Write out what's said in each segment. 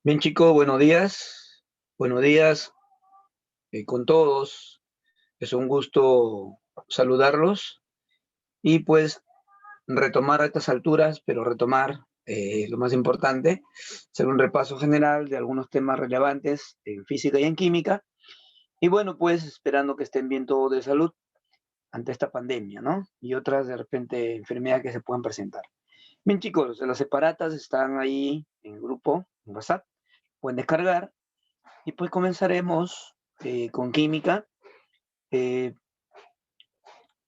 Bien, chicos, buenos días. Buenos días con todos. Es un gusto saludarlos y pues retomar a estas alturas, pero retomar lo más importante, hacer un repaso general de algunos temas relevantes en física y en química. Y bueno, pues esperando que estén bien todos de salud ante esta pandemia, ¿no? Y otras de repente enfermedades que se puedan presentar. Bien, chicos, las separatas están ahí en el grupo, en WhatsApp, pueden descargar. Y pues comenzaremos con química. Eh,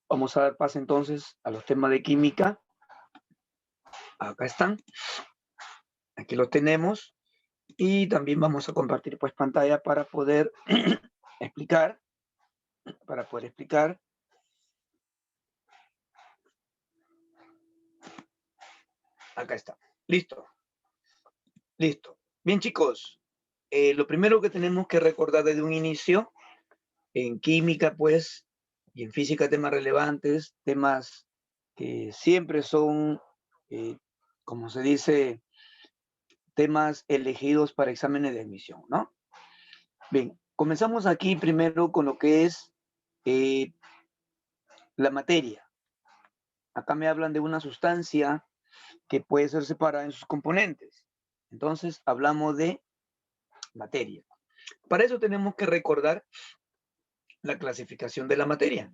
Vamos a dar paso entonces a los temas de química. Acá están, aquí los tenemos. Y también vamos a compartir pues pantalla para poder explicar, para poder explicar. Acá está. Listo, listo. Bien, chicos, lo primero que tenemos que recordar desde un inicio, en química pues, y en física temas relevantes, temas que siempre son, eh, como se dice, temas elegidos para exámenes de admisión, ¿no? Bien, comenzamos aquí primero con lo que es eh, la materia. Acá me hablan de una sustancia que puede ser separada en sus componentes. Entonces, hablamos de materia. Para eso tenemos que recordar la clasificación de la materia.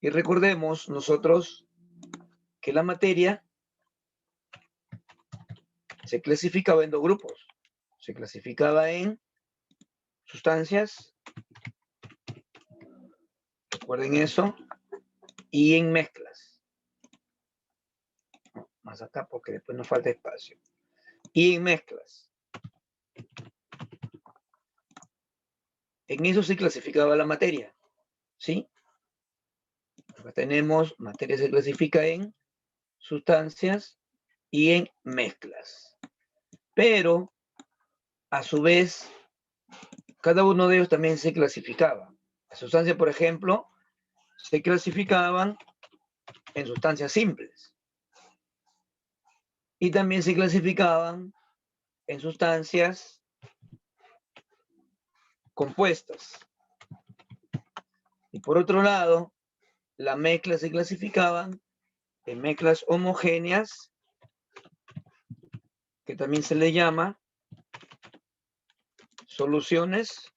Y recordemos nosotros que la materia se clasificaba en dos grupos. Se clasificaba en sustancias, recuerden eso, y en mezclas. Más acá porque después nos falta espacio. Y en mezclas. En eso se clasificaba la materia, ¿sí? Acá tenemos, materia se clasifica en sustancias y en mezclas. Pero, a su vez, cada uno de ellos también se clasificaba. Las sustancias, por ejemplo, se clasificaban en sustancias simples. Y también se clasificaban en sustancias compuestas. Y por otro lado, las mezclas se clasificaban en mezclas homogéneas, que también se le llama soluciones,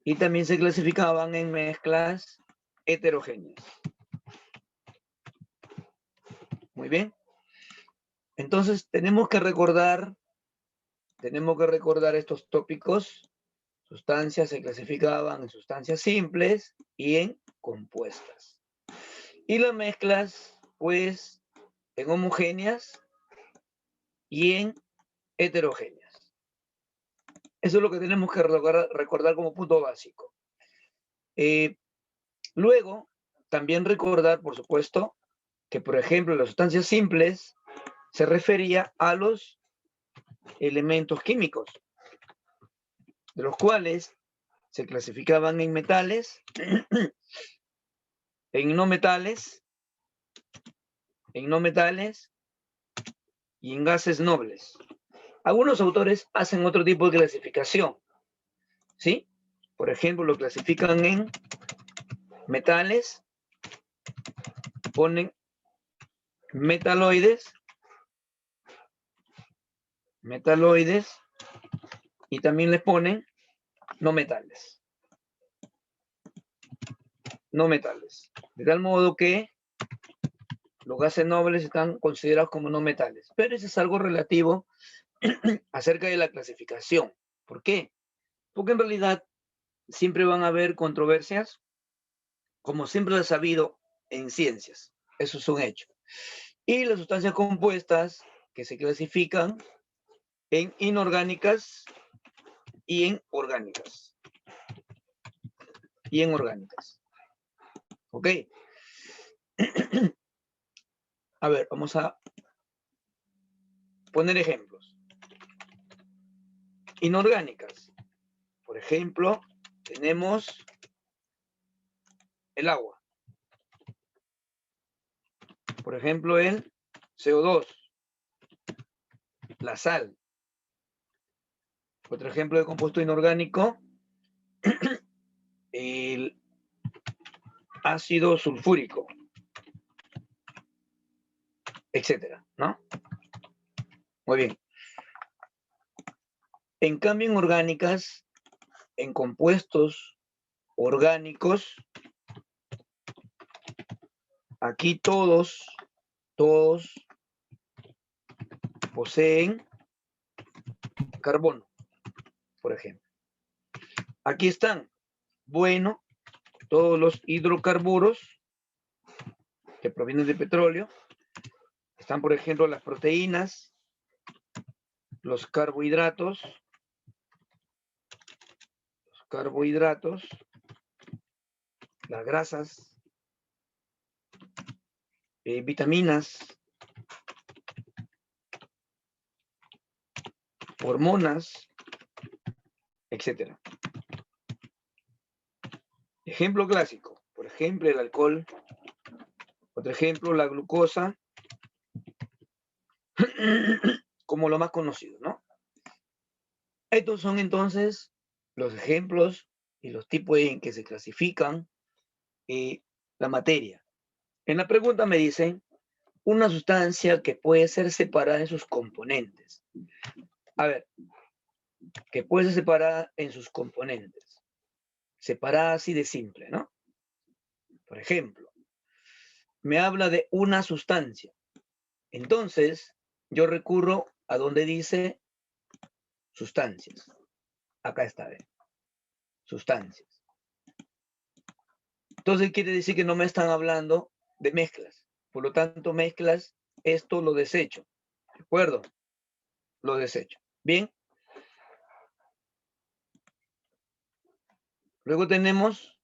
y también se clasificaban en mezclas heterogéneas. Muy bien. Entonces tenemos que recordar estos tópicos. Sustancias se clasificaban en sustancias simples y en compuestas. Y las mezclas, pues, en homogéneas y en heterogéneas. Eso es lo que tenemos que recordar como punto básico. Luego, también recordar, por supuesto, que, por ejemplo, las sustancias simples se refería a los elementos químicos, de los cuales se clasificaban en metales, en no metales, y en gases nobles. Algunos autores hacen otro tipo de clasificación, ¿sí? Por ejemplo, lo clasifican en metales, ponen metaloides, y también les ponen no metales. De tal modo que los gases nobles están considerados como no metales. Pero eso es algo relativo acerca de la clasificación. ¿Por qué? Porque en realidad siempre van a haber controversias, como siempre lo ha habido en ciencias. Eso es un hecho. Y las sustancias compuestas que se clasifican en inorgánicas y en orgánicas. ¿Ok? A ver, vamos a poner ejemplos. Inorgánicas. Por ejemplo, tenemos el agua. Por ejemplo, el CO2, la sal. Otro ejemplo de compuesto inorgánico, el ácido sulfúrico, etcétera, ¿no? Muy bien. En cambio, en orgánicas, en compuestos orgánicos, aquí todos poseen carbono, por ejemplo. Aquí están, bueno, todos los hidrocarburos que provienen de petróleo. Están, por ejemplo, las proteínas, los carbohidratos, las grasas, vitaminas, hormonas, etcétera. Ejemplo clásico, por ejemplo, el alcohol. Otro ejemplo, la glucosa, como lo más conocido, ¿no? Estos son entonces los ejemplos y los tipos en que se clasifican la materia. En la pregunta me dicen una sustancia que puede ser separada en sus componentes. A ver, que puede ser separada en sus componentes. Separada así de simple, ¿no? Por ejemplo, me habla de una sustancia. Entonces, yo recurro a donde dice sustancias. Acá está, ¿ve? Sustancias. Entonces quiere decir que no me están hablando de mezclas. Por lo tanto, mezclas, esto lo desecho. ¿De acuerdo? Lo desecho. Bien. Luego tenemos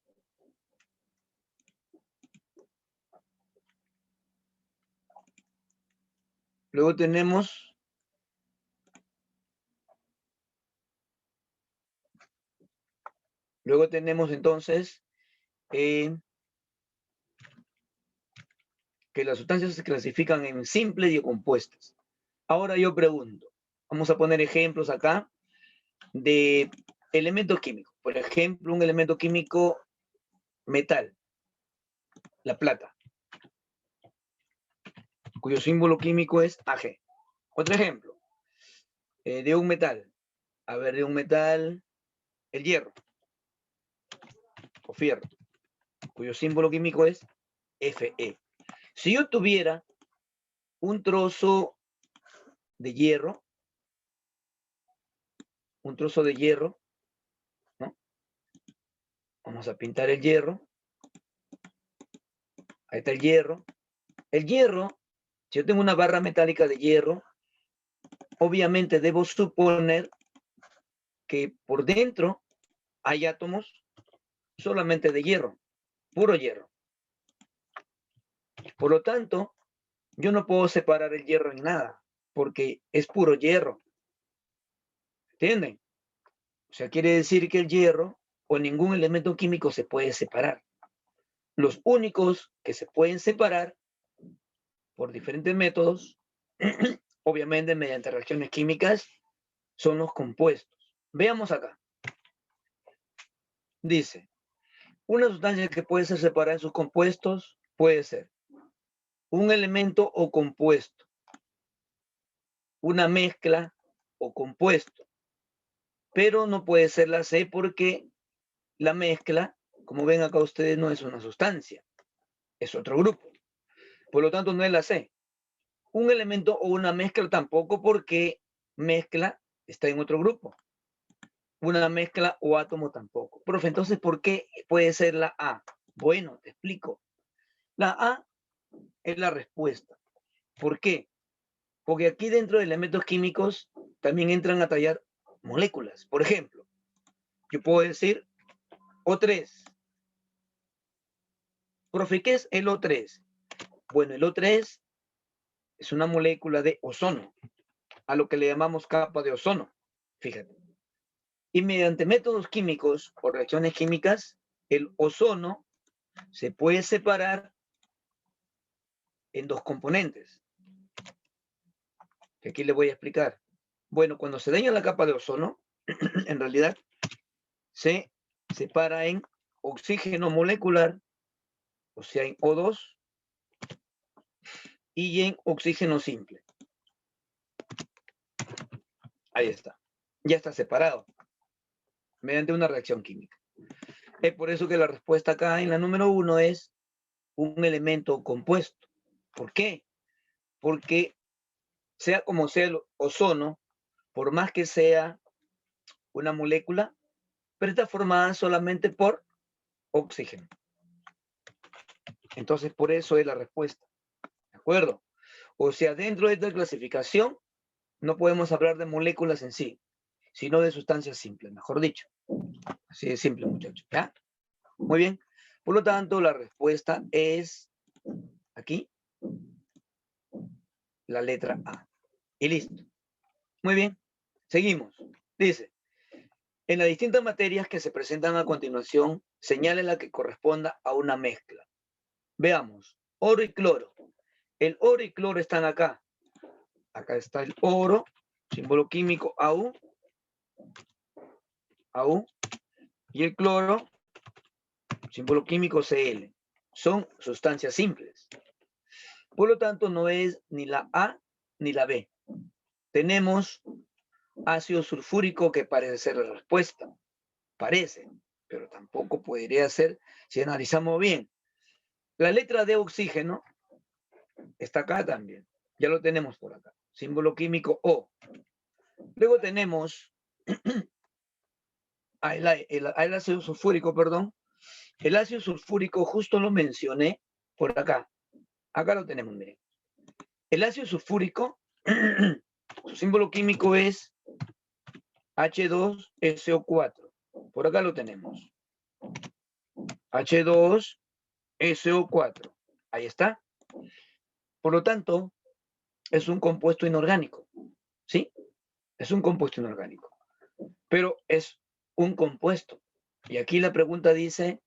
entonces que las sustancias se clasifican en simples y compuestas. Ahora yo pregunto, vamos a poner ejemplos acá de elementos químicos. Por ejemplo, un elemento químico metal, la plata, cuyo símbolo químico es Ag. Otro ejemplo, de un metal. A ver, de un metal, el hierro o fierro, cuyo símbolo químico es Fe. Si yo tuviera un trozo de hierro, ¿no? Vamos a pintar el hierro. Ahí está el hierro. El hierro, si yo tengo una barra metálica de hierro, obviamente debo suponer que por dentro hay átomos solamente de hierro, puro hierro. Por lo tanto, yo no puedo separar el hierro en nada, porque es puro hierro. ¿Entienden? O sea, quiere decir que el hierro o ningún elemento químico se puede separar. Los únicos que se pueden separar por diferentes métodos, obviamente mediante reacciones químicas, son los compuestos. Veamos acá. Dice, una sustancia que puede ser separada en sus compuestos puede ser un elemento o compuesto, una mezcla o compuesto, pero no puede ser la C porque la mezcla, como ven acá ustedes, no es una sustancia, es otro grupo. Por lo tanto, no es la C. Un elemento o una mezcla tampoco porque mezcla está en otro grupo. Una mezcla o átomo tampoco. Profe, entonces, ¿por qué puede ser la A? Bueno, te explico. La A es la respuesta. ¿Por qué? Porque aquí dentro de elementos químicos también entran a tallar moléculas. Por ejemplo, yo puedo decir O3. Profe, ¿qué es el O3? Bueno, el O3 es una molécula de ozono, a lo que le llamamos capa de ozono. Fíjate. Y mediante métodos químicos o reacciones químicas, el ozono se puede separar en dos componentes. que aquí le voy a explicar. Bueno, cuando se daña la capa de ozono, en realidad se separa en oxígeno molecular, o sea, en O2, y en oxígeno simple. Ahí está. Ya está separado mediante una reacción química. Es por eso que la respuesta acá en la número 1 es un elemento compuesto. ¿Por qué? Porque sea como sea el ozono, por más que sea una molécula, pero está formada solamente por oxígeno. Entonces, por eso es la respuesta. ¿De acuerdo? O sea, dentro de esta clasificación, no podemos hablar de moléculas en sí, sino de sustancias simples, mejor dicho. Así de simple, muchachos. ¿Ya? Muy bien. Por lo tanto, la respuesta es aquí, la letra A. Y listo. Muy bien. Seguimos. Dice, en las distintas materias que se presentan a continuación, señale la que corresponda a una mezcla. Veamos, oro y cloro. El oro y cloro están acá. Acá está el oro, símbolo químico AU, y el cloro, símbolo químico Cl. Son sustancias simples. Por lo tanto, no es ni la A ni la B. Tenemos ácido sulfúrico que parece ser la respuesta. Parece, pero tampoco podría ser si analizamos bien. La letra de oxígeno está acá también. Ya lo tenemos por acá. Símbolo químico O. Luego tenemos el ácido sulfúrico, perdón. El ácido sulfúrico justo lo mencioné por acá. Acá lo tenemos, miren. El ácido sulfúrico, su símbolo químico es H2SO4. Por acá lo tenemos. H2SO4. Ahí está. Por lo tanto, es un compuesto inorgánico. ¿Sí? Es un compuesto inorgánico. Pero es un compuesto. Y aquí la pregunta dice,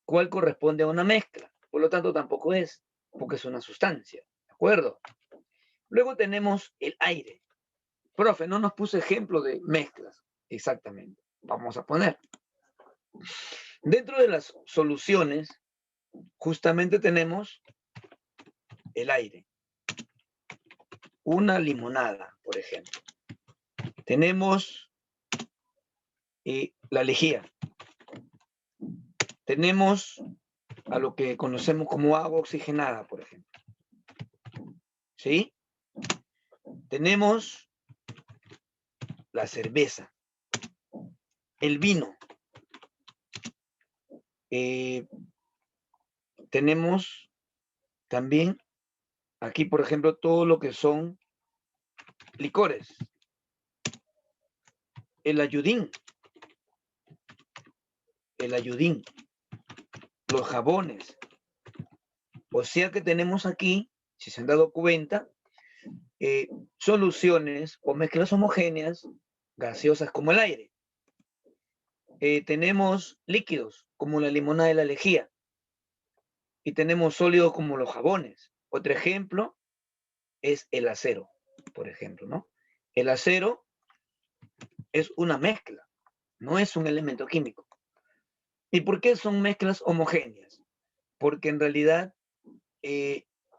¿cuál corresponde a una mezcla? Por lo tanto, tampoco es, porque es una sustancia. ¿De acuerdo? Luego tenemos el aire. Profe, no nos puso ejemplo de mezclas. Exactamente. Vamos a poner. Dentro de las soluciones, justamente tenemos el aire. Una limonada, por ejemplo. Tenemos la lejía. Tenemos a lo que conocemos como agua oxigenada, por ejemplo. ¿Sí? Tenemos la cerveza, el vino. Tenemos también aquí, por ejemplo, todo lo que son licores. El ayudín, los jabones. O sea que tenemos aquí, si se han dado cuenta, soluciones o mezclas homogéneas, gaseosas como el aire. Tenemos líquidos como la limonada y la lejía. Y tenemos sólidos como los jabones. Otro ejemplo es el acero, por ejemplo, ¿no? El acero es una mezcla, no es un elemento químico. ¿Y por qué son mezclas homogéneas? Porque en realidad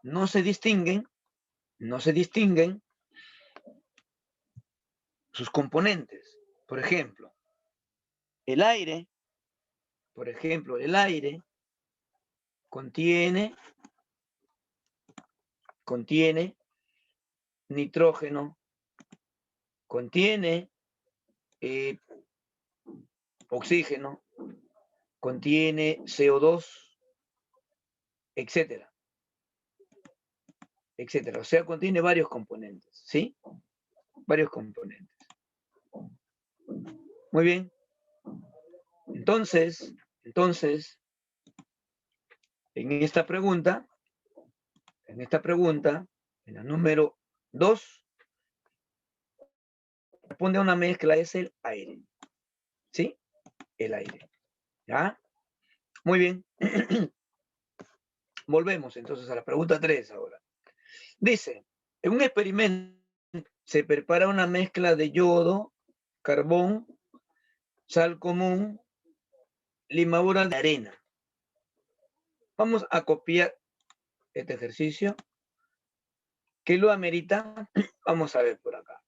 no se distinguen sus componentes. Por ejemplo, el aire, contiene nitrógeno, contiene oxígeno, contiene CO2, etcétera, etcétera. O sea, contiene varios componentes, ¿sí? Varios componentes. Muy bien. Entonces, en esta pregunta, en la número 2, responde a una mezcla, es el aire. ¿Sí? El aire. ¿Ya? Muy bien. Volvemos entonces a la pregunta 3 ahora. Dice, En un experimento se prepara una mezcla de yodo, carbón, sal común, limadura de arena. Vamos a copiar este ejercicio. ¿Qué lo amerita? Vamos a ver por acá.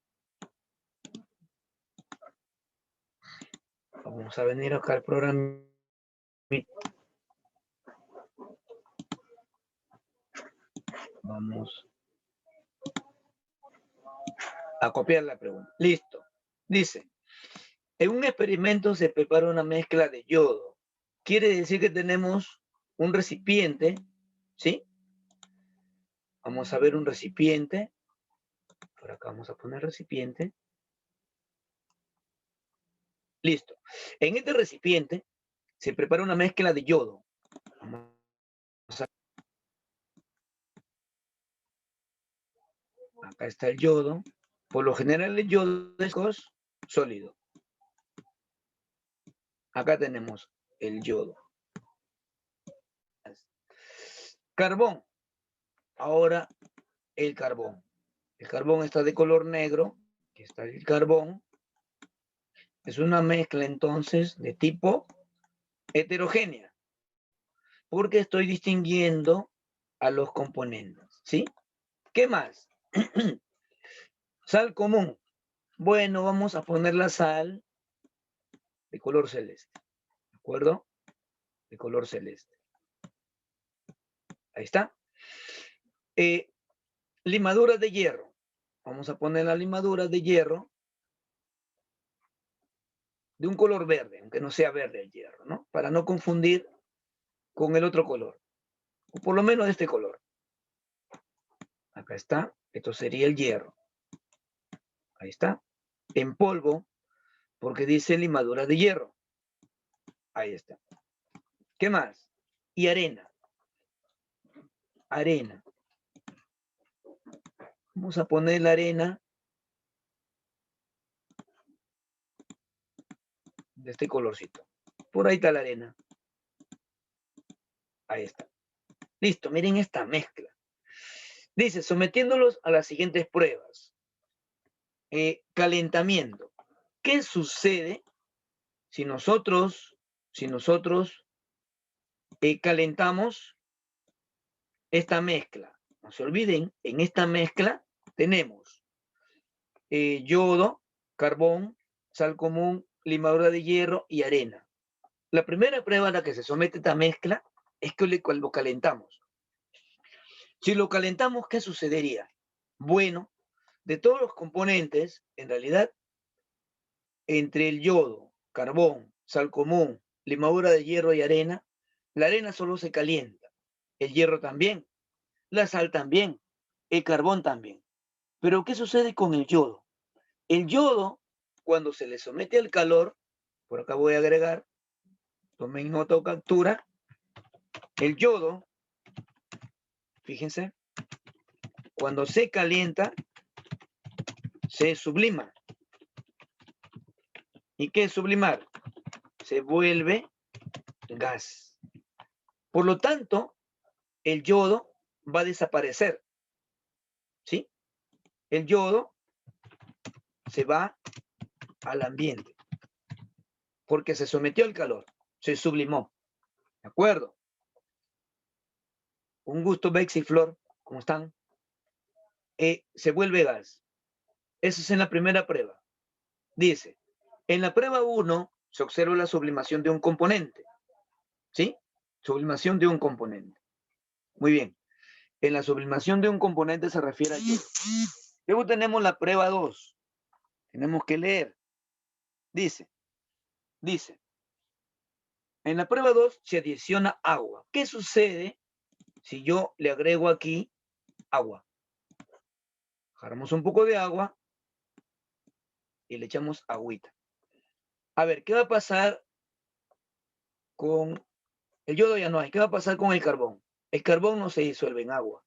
Vamos a venir acá al programa. Vamos a copiar la pregunta. Listo. Dice, en un experimento se prepara una mezcla de yodo. Quiere decir que tenemos un recipiente, ¿sí? Vamos a ver un recipiente. Por acá vamos a poner recipiente. Listo. En este recipiente se prepara una mezcla de yodo. Acá está el yodo. Por lo general el yodo es sólido. Acá tenemos el yodo. Carbón. Ahora el carbón. El carbón está de color negro. Aquí está el carbón. Es una mezcla entonces de tipo heterogénea. Porque estoy distinguiendo a los componentes. ¿Sí? ¿Qué más? Sal común. Bueno, vamos a poner la sal de color celeste. ¿De acuerdo? De color celeste. Ahí está. Limadura de hierro. Vamos a poner la limadura de hierro de un color verde, aunque no sea verde el hierro, ¿no? Para no confundir con el otro color. O por lo menos de este color. Acá está. Esto sería el hierro. Ahí está. En polvo, porque dice limadura de hierro. Ahí está. ¿Qué más? Y arena. Arena. Vamos a poner la arena de este colorcito. Por ahí está la arena. Ahí está. Listo, miren esta mezcla. Dice, sometiéndolos a las siguientes pruebas. Calentamiento. ¿Qué sucede si nosotros calentamos esta mezcla? No se olviden, en esta mezcla tenemos yodo, carbón, sal común, limadura de hierro y arena. La primera prueba a la que se somete esta mezcla es que lo calentamos. Si lo calentamos, ¿qué sucedería? Bueno, de todos los componentes, en realidad, entre el yodo, carbón, sal común, limadura de hierro y arena, la arena solo se calienta, el hierro también, la sal también, el carbón también. Pero ¿qué sucede con el yodo? El yodo, cuando se le somete al calor, por acá voy a agregar, tomen nota o captura, el yodo, fíjense, cuando se calienta, se sublima. ¿Y qué es sublimar? Se vuelve gas. Por lo tanto, el yodo va a desaparecer. ¿Sí? El yodo se va al ambiente porque se sometió al calor, se sublimó. ¿De acuerdo? Un gusto, Bex y Flor. ¿Cómo están? Se vuelve gas. Eso es en la primera prueba. Dice, en la prueba 1 se observa la sublimación de un componente. ¿Sí? Sublimación de un componente. Muy bien. En la sublimación de un componente se refiere a yodo. Luego tenemos la prueba 2. Tenemos que leer. Dice, en la prueba 2 se adiciona agua. ¿Qué sucede si yo le agrego aquí agua? Agarramos un poco de agua y le echamos agüita. A ver, ¿qué va a pasar con el yodo? Ya no hay. ¿Qué va a pasar con el carbón? El carbón no se disuelve en agua.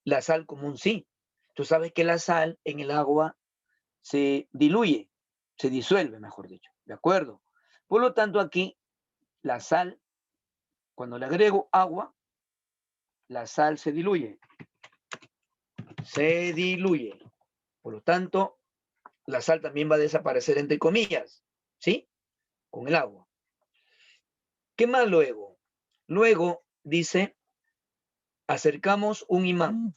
La sal común sí. Tú sabes que la sal en el agua se diluye, se disuelve, mejor dicho. ¿De acuerdo? Por lo tanto, aquí la sal, cuando le agrego agua, la sal se diluye. se diluye. Por lo tanto, la sal también va a desaparecer entre comillas, ¿sí? Con el agua. ¿Qué más luego? Luego dice, acercamos un imán.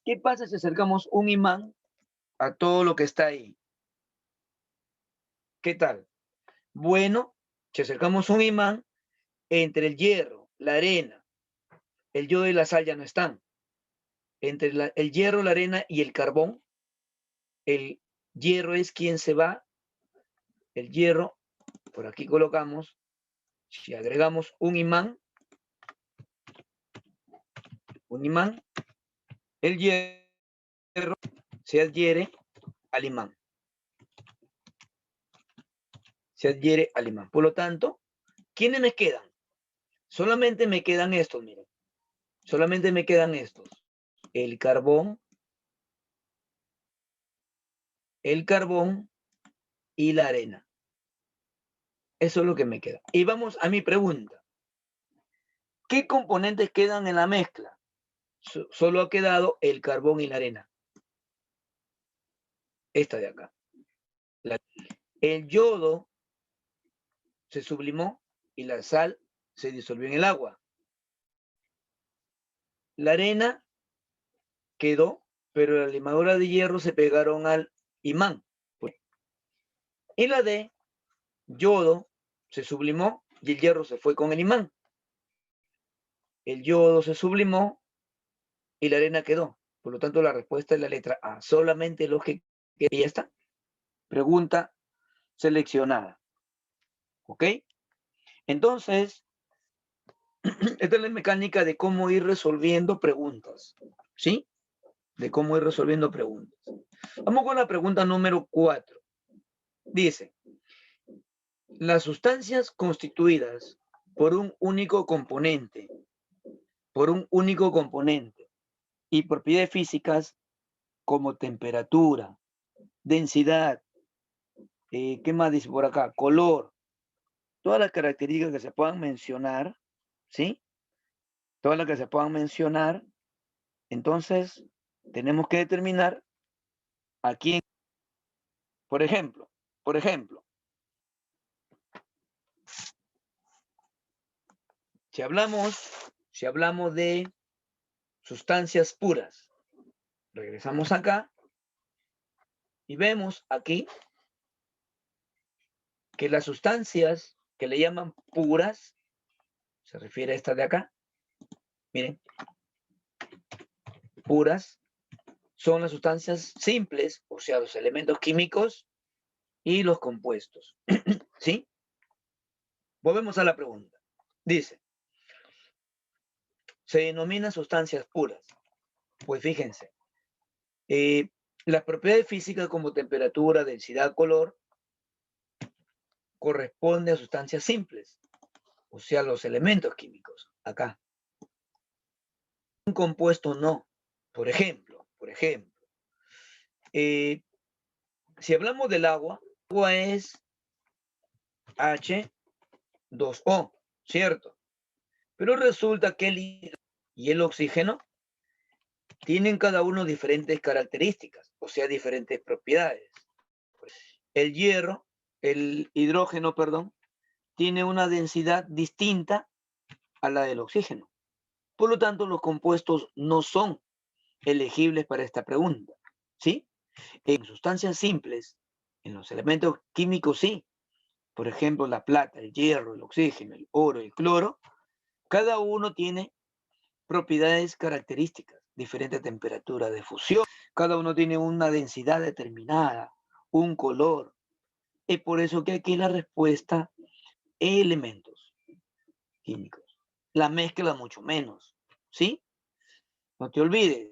¿Qué pasa si acercamos un imán a todo lo que está ahí? ¿Qué tal? Bueno, si acercamos un imán, entre el hierro, la arena, el yodo y la sal ya no están. Entre el hierro, la arena y el carbón, el hierro es quien se va. El hierro, por aquí colocamos, si agregamos un imán, el hierro se adhiere al imán. Se adhiere al imán. Por lo tanto, ¿quiénes me quedan? Solamente me quedan estos, miren. Solamente me quedan estos. El carbón y la arena. Eso es lo que me queda. Y vamos a mi pregunta. ¿Qué componentes quedan en la mezcla? Solo ha quedado el carbón y la arena. Esta de acá. El yodo se sublimó y la sal se disolvió en el agua. La arena quedó, pero la limadura de hierro se pegaron al imán. Y la de yodo se sublimó y el hierro se fue con el imán. El yodo se sublimó y la arena quedó. Por lo tanto, la respuesta es la letra A. Solamente los que quedan. Y ya está. Pregunta seleccionada. ¿Ok? Entonces, esta es la mecánica de cómo ir resolviendo preguntas. ¿Sí? De cómo ir resolviendo preguntas. Vamos con la pregunta número 4. Dice, las sustancias constituidas por un único componente y propiedades físicas como temperatura, densidad, ¿qué más dice por acá? Color, todas las características que se puedan mencionar, ¿sí? Todas las que se puedan mencionar, entonces tenemos que determinar a quién. Por ejemplo, si hablamos de sustancias puras, regresamos acá y vemos aquí que las sustancias que le llaman puras, se refiere a esta de acá, miren, puras, son las sustancias simples, o sea, los elementos químicos y los compuestos. ¿Sí? Volvemos a la pregunta. Dice, se denominan sustancias puras. Pues fíjense, las propiedades físicas como temperatura, densidad, color, corresponden a sustancias simples, o sea, los elementos químicos, acá. Un compuesto no. Por ejemplo, si hablamos del agua es H2O, ¿cierto? Pero resulta que el hidrógeno y el oxígeno tienen cada uno diferentes características, o sea, diferentes propiedades. El hidrógeno, perdón, tiene una densidad distinta a la del oxígeno. Por lo tanto, los compuestos no son elegibles para esta pregunta, ¿sí? En sustancias simples, en los elementos químicos sí. Por ejemplo, la plata, el hierro, el oxígeno, el oro, el cloro, cada uno tiene propiedades características, diferente temperatura de fusión, cada uno tiene una densidad determinada, un color. Es por eso que aquí la respuesta es elementos químicos. La mezcla mucho menos, ¿sí? No te olvides,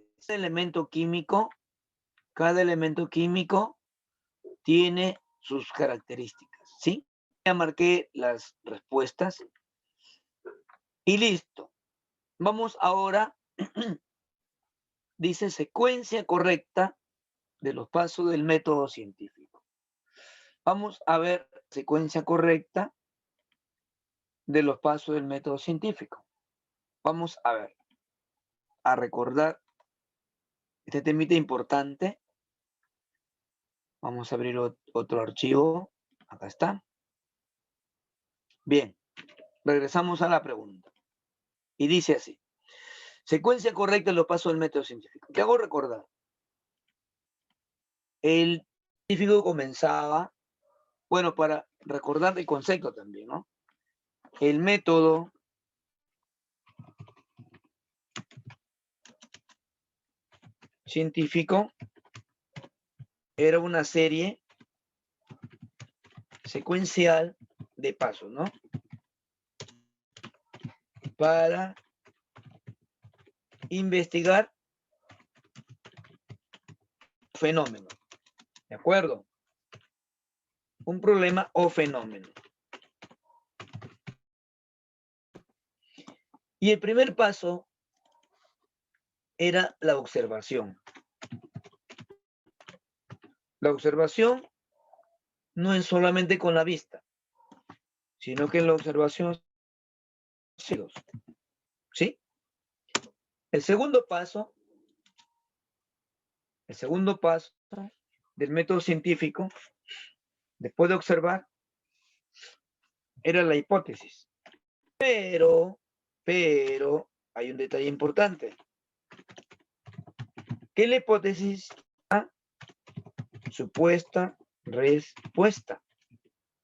cada elemento químico tiene sus características, ¿sí? Ya marqué las respuestas y listo. Vamos ahora, dice secuencia correcta de los pasos del método científico. Vamos a ver secuencia correcta de los pasos del método científico. Vamos a ver, a recordar Este temita importante. Vamos a abrir otro archivo. Acá está. Bien, regresamos a la pregunta. Y dice así. Secuencia correcta en los pasos del método científico. Te hago recordar. El científico comenzaba, bueno, para recordar el concepto también, ¿no? El método científico era una serie secuencial de pasos, ¿no? Para investigar fenómeno, ¿de acuerdo? Un problema o fenómeno. Y el primer paso era la observación. La observación no es solamente con la vista, sino que la observación ¿sí? El segundo paso del método científico, después de observar, era la hipótesis. Pero hay un detalle importante. Que la hipótesis supuesta respuesta.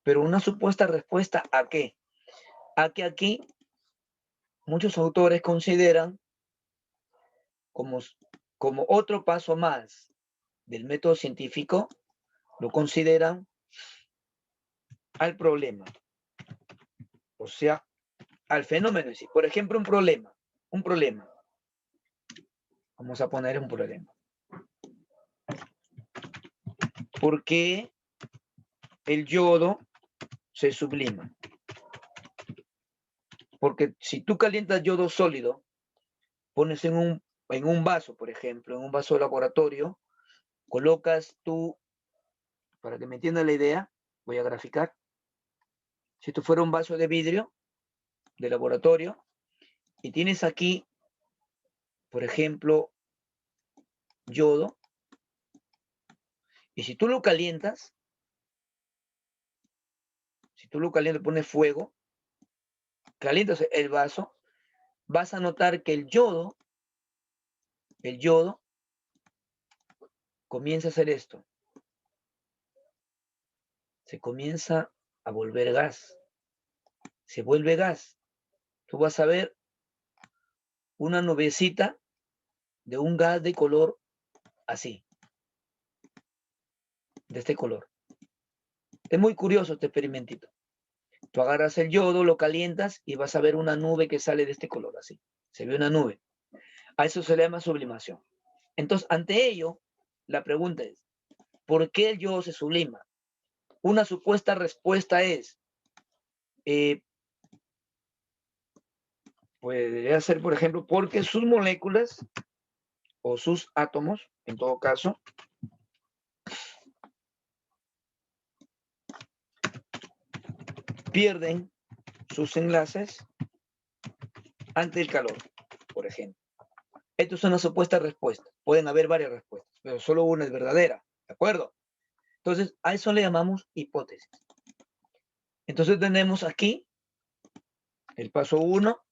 Pero una supuesta respuesta ¿a qué? A que aquí muchos autores consideran como otro paso más del método científico, lo consideran al problema. O sea, al fenómeno en sí. Por ejemplo, un problema. Vamos a poner un problema. ¿Por qué el yodo se sublima? Porque si tú calientas yodo sólido, pones en un vaso, por ejemplo, en un vaso de laboratorio, colocas tú, para que me entienda la idea, voy a graficar. Si esto fuera un vaso de vidrio de laboratorio y tienes aquí, por ejemplo, yodo, y si tú lo calientas, pones fuego, calientas el vaso, vas a notar que el yodo comienza a hacer esto. Se comienza a volver gas. Se vuelve gas. Tú vas a ver una nubecita de un gas de color así. De este color. Es muy curioso este experimentito. Tú agarras el yodo, lo calientas y vas a ver una nube que sale de este color así. Se ve una nube. A eso se le llama sublimación. Entonces, ante ello, la pregunta es, ¿por qué el yodo se sublima? Una supuesta respuesta es, puede ser, por ejemplo, porque sus moléculas o sus átomos, en todo caso, pierden sus enlaces ante el calor, por ejemplo. Esto es una supuesta respuesta. Pueden haber varias respuestas, pero solo una es verdadera, ¿de acuerdo? Entonces, a eso le llamamos hipótesis. Entonces tenemos aquí el paso 1.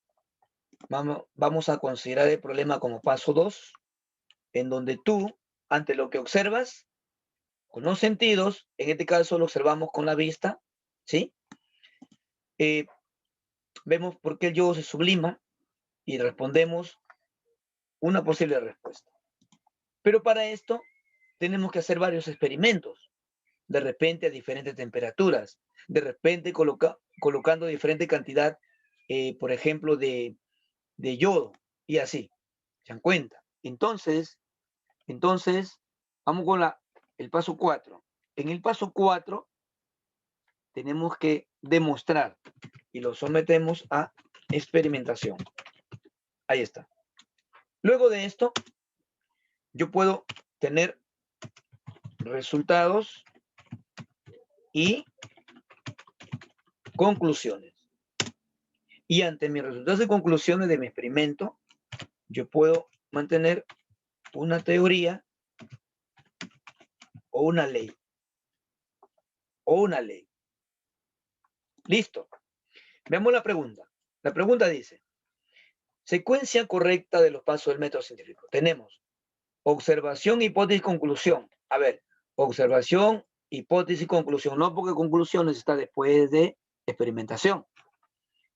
Vamos a considerar el problema como paso 2, en donde tú, ante lo que observas, con los sentidos, en este caso lo observamos con la vista, ¿sí? Vemos por qué el yodo se sublima y respondemos una posible respuesta. Pero para esto tenemos que hacer varios experimentos, de repente a diferentes temperaturas, de repente colocando diferente cantidad, por ejemplo, de yodo, y así, ¿se dan cuenta? Entonces, vamos con el paso 4. En el paso 4 tenemos que demostrar y lo sometemos a experimentación. Ahí está. Luego de esto, yo puedo tener resultados y conclusiones. Y ante mis resultados y conclusiones de mi experimento, yo puedo mantener una teoría o una ley. O una ley. Listo. Veamos la pregunta. La pregunta dice, secuencia correcta de los pasos del método científico. Tenemos observación, hipótesis, conclusión. A ver, observación, hipótesis, conclusión. No, porque conclusiones está después de experimentación.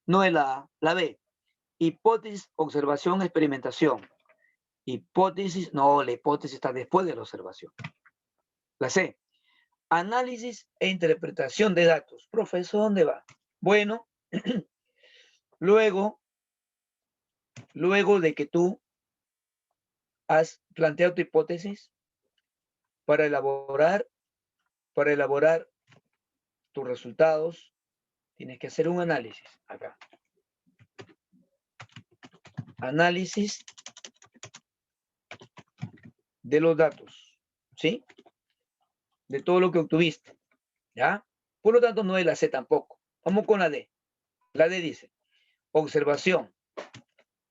No es la A, la B. Hipótesis, observación, experimentación. Hipótesis, no, la hipótesis está después de la observación. La C. Análisis e interpretación de datos. Profesor, ¿dónde va? Bueno, luego de que tú has planteado tu hipótesis para elaborar tus resultados, tienes que hacer un análisis acá. Análisis de los datos, ¿sí? De todo lo que obtuviste, ¿ya? Por lo tanto, no es la C tampoco. Vamos con la D. La D dice, observación,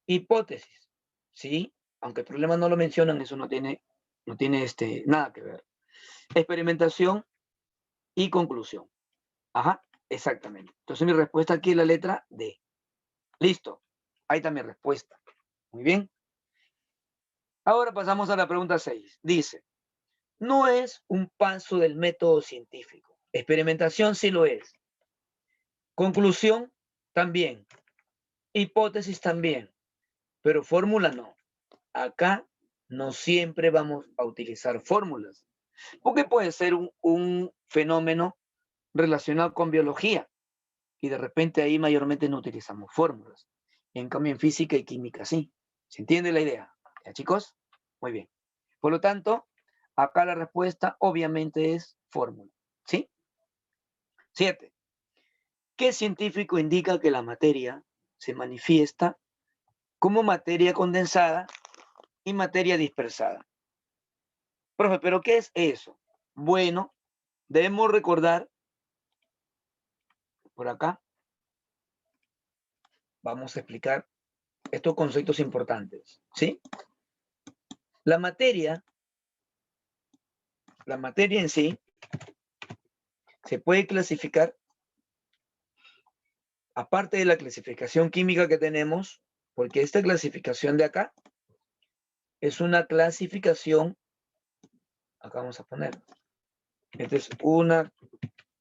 hipótesis, ¿sí? Aunque el problema no lo mencionan, eso no tiene nada que ver. Experimentación y conclusión. Ajá, exactamente. Entonces mi respuesta aquí es la letra D. Listo. Ahí está mi respuesta. Muy bien. Ahora pasamos a la pregunta 6. Dice, no es un paso del método científico. Experimentación sí lo es. Conclusión también. Hipótesis también. Pero fórmula no. Acá no siempre vamos a utilizar fórmulas. Porque puede ser un fenómeno relacionado con biología. Y de repente ahí mayormente no utilizamos fórmulas. En cambio en física y química sí. ¿Se entiende la idea? ¿Ya, chicos? Muy bien. Por lo tanto, acá la respuesta obviamente es fórmula. ¿Sí? 7. ¿Qué científico indica que la materia se manifiesta como materia condensada y materia dispersada? Profe, ¿pero qué es eso? Bueno, debemos recordar, por acá, vamos a explicar estos conceptos importantes. ¿Sí? La materia en sí se puede clasificar, aparte de la clasificación química que tenemos, porque esta clasificación de acá es una clasificación, acá vamos a poner, esta es una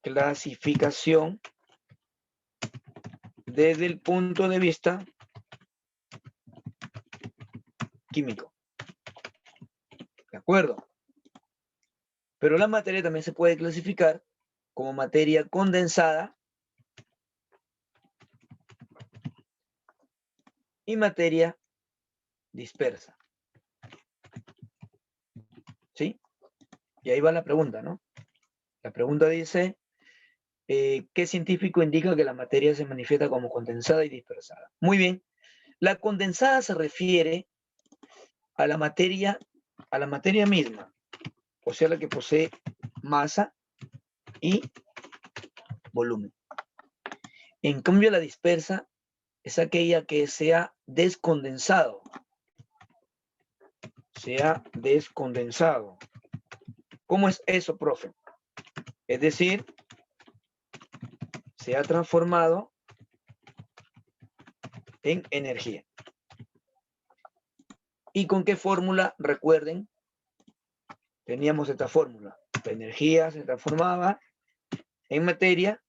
clasificación desde el punto de vista químico. ¿De acuerdo? Pero la materia también se puede clasificar como materia condensada y materia dispersa. ¿Sí? Y ahí va la pregunta, ¿no? La pregunta dice, ¿qué científico indica que la materia se manifiesta como condensada y dispersada? Muy bien. La condensada se refiere a la materia misma, o sea, la que posee masa y volumen. En cambio, la dispersa es aquella que se ha descondensado. Se ha descondensado. ¿Cómo es eso, profe? Es decir, se ha transformado en energía. ¿Y con qué fórmula? Recuerden, teníamos esta fórmula. La energía se transformaba en materia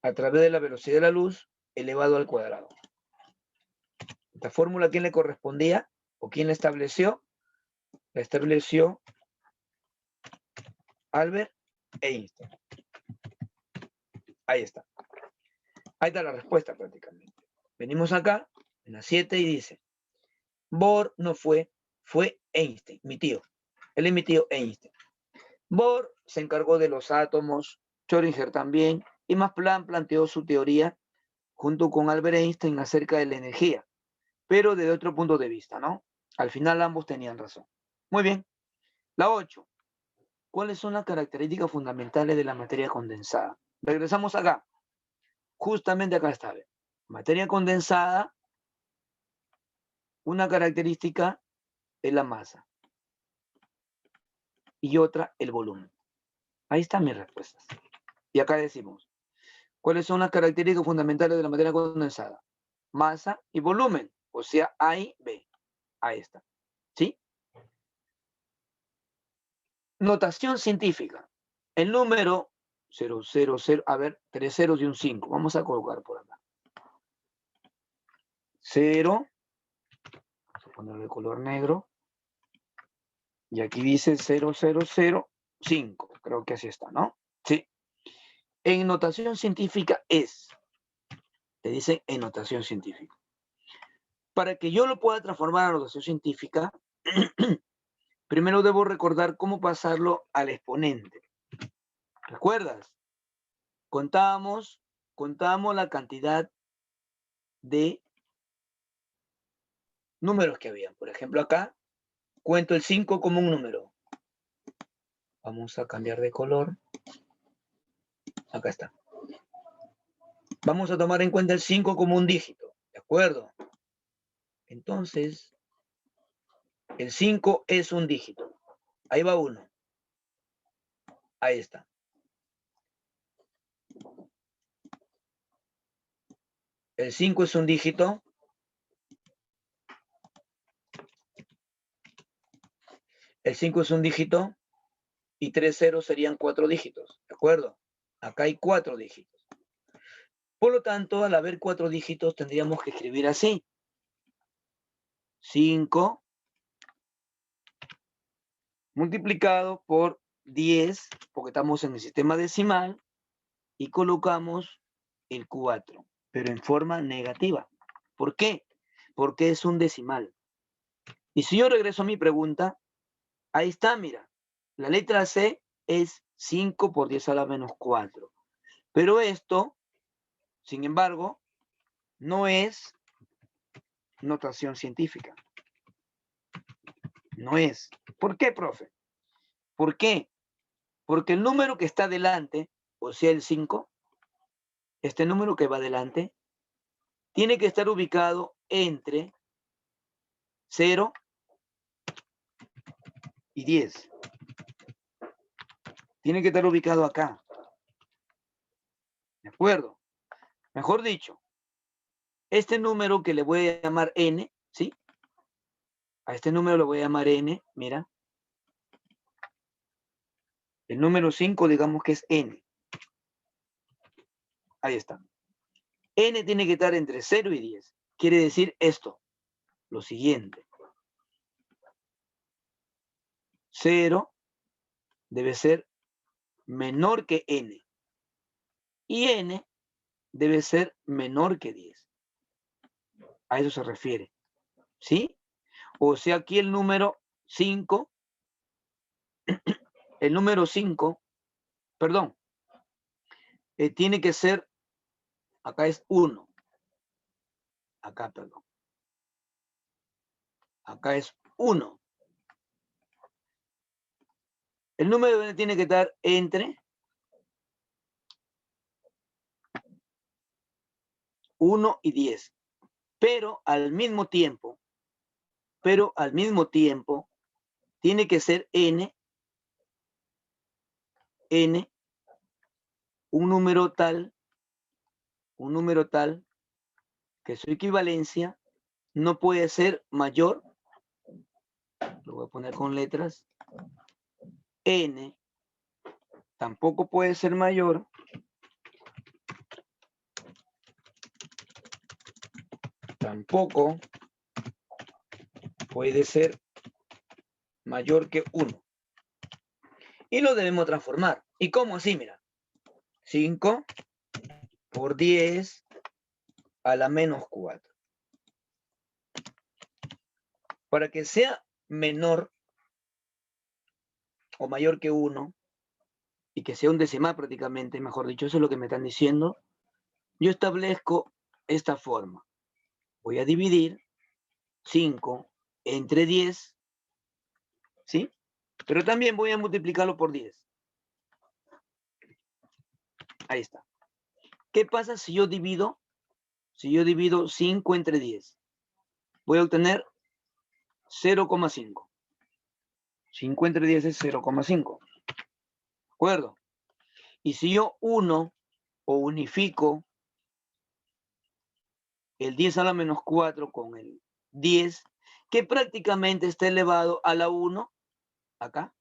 a través de la velocidad de la luz elevado al cuadrado. Esta fórmula, ¿quién le correspondía? ¿O quién la estableció? La estableció Albert Einstein. Ahí está. Ahí está la respuesta prácticamente. Venimos acá, en la 7, y dice, Bohr no fue Einstein, mi tío. Él es mi tío Einstein. Bohr se encargó de los átomos, Schrödinger también, y Max Planck planteó su teoría junto con Albert Einstein acerca de la energía, pero desde otro punto de vista, ¿no? Al final ambos tenían razón. Muy bien. La 8. ¿Cuáles son las características fundamentales de la materia condensada? Regresamos acá. Justamente acá está. Materia condensada, una característica es la masa. Y otra, el volumen. Ahí están mis respuestas. Y acá decimos, ¿cuáles son las características fundamentales de la materia condensada? Masa y volumen, o sea, A y B. Ahí está. ¿Sí? Notación científica. El número 000, a ver, 3 ceros y un 5. Vamos a colocar por acá. 0, vamos a ponerle el color negro. Y aquí dice 0005. Creo que así está, ¿no? Sí. En notación científica es. Te dicen en notación científica. Para que yo lo pueda transformar a notación científica, primero debo recordar cómo pasarlo al exponente. ¿Recuerdas? Contábamos la cantidad de números que había. Por ejemplo, acá cuento el 5 como un número. Vamos a cambiar de color. Acá está. Vamos a tomar en cuenta el 5 como un dígito. ¿De acuerdo? Entonces, el 5 es un dígito. Ahí va 1. Ahí está. El 5 es un dígito. El 5 es un dígito. Y 3 ceros serían 4 dígitos. ¿De acuerdo? Acá hay 4 dígitos. Por lo tanto, al haber 4 dígitos, tendríamos que escribir así. 5 multiplicado por 10, porque estamos en el sistema decimal, y colocamos el 4, pero en forma negativa. ¿Por qué? Porque es un decimal. Y si yo regreso a mi pregunta, ahí está, mira. La letra C es 5 por 10 a la menos 4. Pero esto, sin embargo, no es notación científica. No es. ¿Por qué, profe? ¿Por qué? Porque el número que está delante, o sea, el 5, este número que va delante, tiene que estar ubicado entre 0 y 10. Tiene que estar ubicado acá. ¿De acuerdo? Mejor dicho, este número que le voy a llamar n, ¿sí? A este número le voy a llamar n, mira. El número 5, digamos que es n. Ahí está. N tiene que estar entre 0 y 10. Quiere decir esto, lo siguiente. 0 debe ser menor que n. Y n debe ser menor que 10. A eso se refiere. ¿Sí? O sea, aquí el número 5, perdón, tiene que ser, acá es 1. Acá, perdón. Acá es 1. El número n tiene que estar entre 1 y 10. Pero al mismo tiempo, tiene que ser n, un número tal que su equivalencia no puede ser mayor, lo voy a poner con letras, n tampoco puede ser mayor que 1. Y lo debemos transformar. ¿Y cómo así? Mira, 5 por 10 a la menos 4. Para que sea menor o mayor que 1, y que sea un decimal prácticamente, mejor dicho, eso es lo que me están diciendo, yo establezco esta forma. Voy a dividir 5 entre 10, ¿sí? Pero también voy a multiplicarlo por 10. Ahí está. ¿Qué pasa si yo divido 5 entre 10? Voy a obtener 0,5. 5 entre 10 es 0,5. ¿De acuerdo? Y si yo uno o unifico el 10 a la menos 4 con el 10, que prácticamente está elevado a la 1, acá,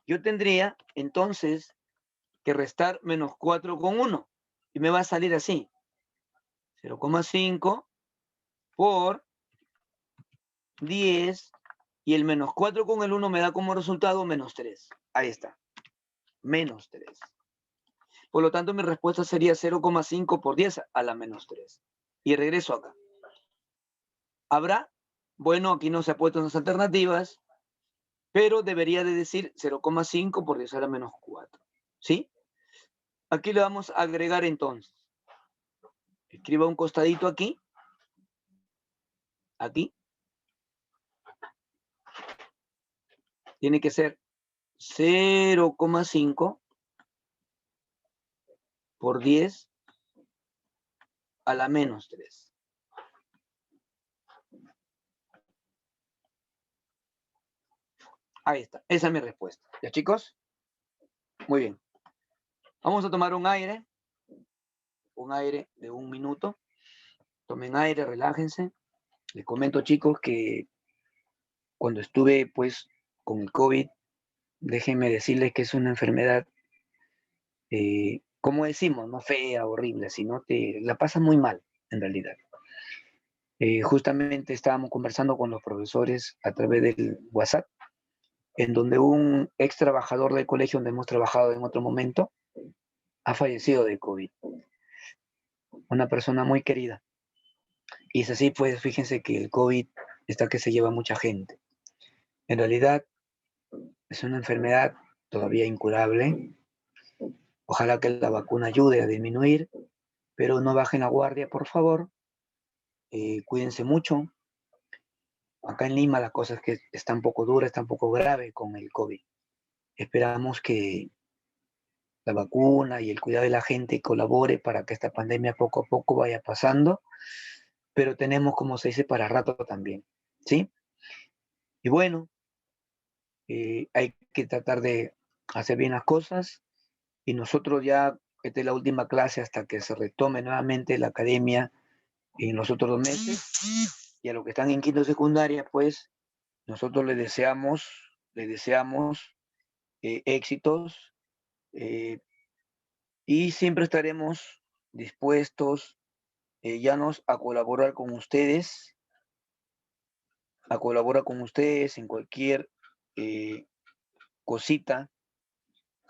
yo tendría entonces que restar menos 4 con 1. Y me va a salir así. 0,5 por 10. Y el menos 4 con el 1 me da como resultado menos 3. Ahí está. Menos 3. Por lo tanto, mi respuesta sería 0,5 por 10 a la menos 3. Y regreso acá. ¿Habrá? Bueno, aquí no se ha puesto en las alternativas, pero debería de decir 0,5 por 10 a la menos 4. ¿Sí? Aquí le vamos a agregar entonces. Escriba un costadito aquí. Aquí. Tiene que ser 0,5 por 10 a la menos 3. Ahí está. Esa es mi respuesta. ¿Ya, chicos? Muy bien. Vamos a tomar un aire de 1 minuto. Tomen aire, relájense. Les comento, chicos, que cuando estuve, pues, con el COVID, déjenme decirles que es una enfermedad, como decimos, no fea, horrible, sino te la pasas muy mal, en realidad. Justamente estábamos conversando con los profesores a través del WhatsApp, en donde un ex trabajador del colegio donde hemos trabajado en otro momento ha fallecido de COVID. Una persona muy querida. Y es así, pues, fíjense que el COVID está que se lleva mucha gente. En realidad, es una enfermedad todavía incurable. Ojalá que la vacuna ayude a disminuir, pero no bajen la guardia, por favor. Cuídense mucho. Acá en Lima la cosa es que está un poco dura, está un poco grave con el COVID. Esperamos que la vacuna y el cuidado de la gente colabore para que esta pandemia poco a poco vaya pasando, pero tenemos, como se dice, para rato también, ¿sí? Y bueno, hay que tratar de hacer bien las cosas y nosotros ya, esta es la última clase hasta que se retome nuevamente la academia en los otros 2 meses, y a los que están en quinto secundaria, pues nosotros les deseamos éxitos, y siempre estaremos dispuestos, Llanos, a colaborar con ustedes en cualquier cosita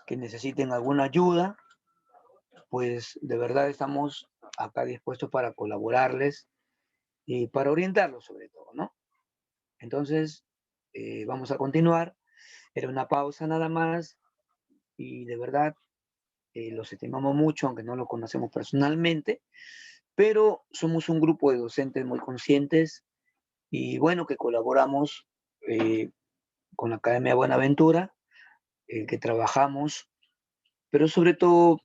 que necesiten alguna ayuda, pues de verdad estamos acá dispuestos para colaborarles y para orientarlos sobre todo, ¿no? Entonces, vamos a continuar. Era una pausa nada más y de verdad los estimamos mucho, aunque no lo conocemos personalmente, pero somos un grupo de docentes muy conscientes y bueno, que colaboramos eh, con la Academia Buenaventura, que trabajamos, pero sobre todo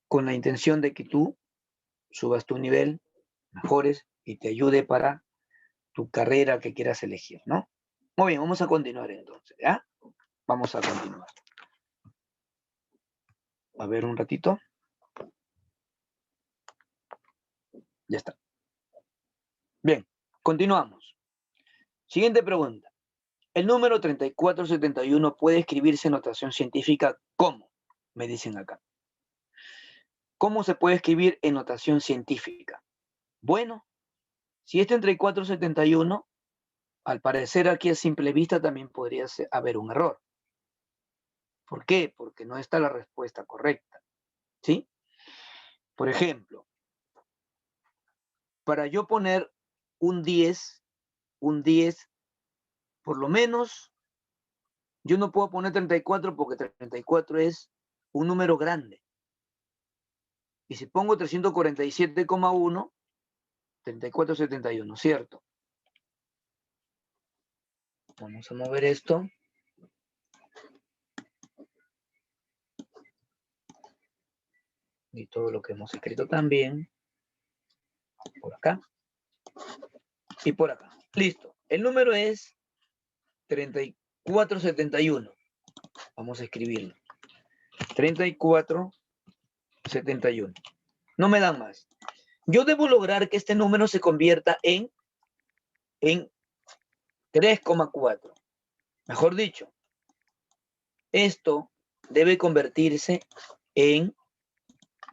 con la intención de que tú subas tu nivel, mejores y te ayude para tu carrera que quieras elegir, ¿no? Muy bien, vamos a continuar entonces, ¿ya? Vamos a continuar. A ver un ratito. Ya está. Bien, continuamos. Siguiente pregunta. El número 3471 puede escribirse en notación científica ¿cómo? Me dicen acá. ¿Cómo se puede escribir en notación científica? Bueno, si es 3471, al parecer aquí a simple vista también podría haber un error. ¿Por qué? Porque no está la respuesta correcta, ¿sí? Por ejemplo, para yo poner un 10, por lo menos, yo no puedo poner 34 porque 34 es un número grande. Y si pongo 347,1, 3471, ¿cierto? Vamos a mover esto. Y todo lo que hemos escrito también. Por acá. y por acá. Listo. El número es 3471. Vamos a escribirlo. 3471. No me dan más. Yo debo lograr que este número se convierta en 3,4. Mejor dicho, esto debe convertirse en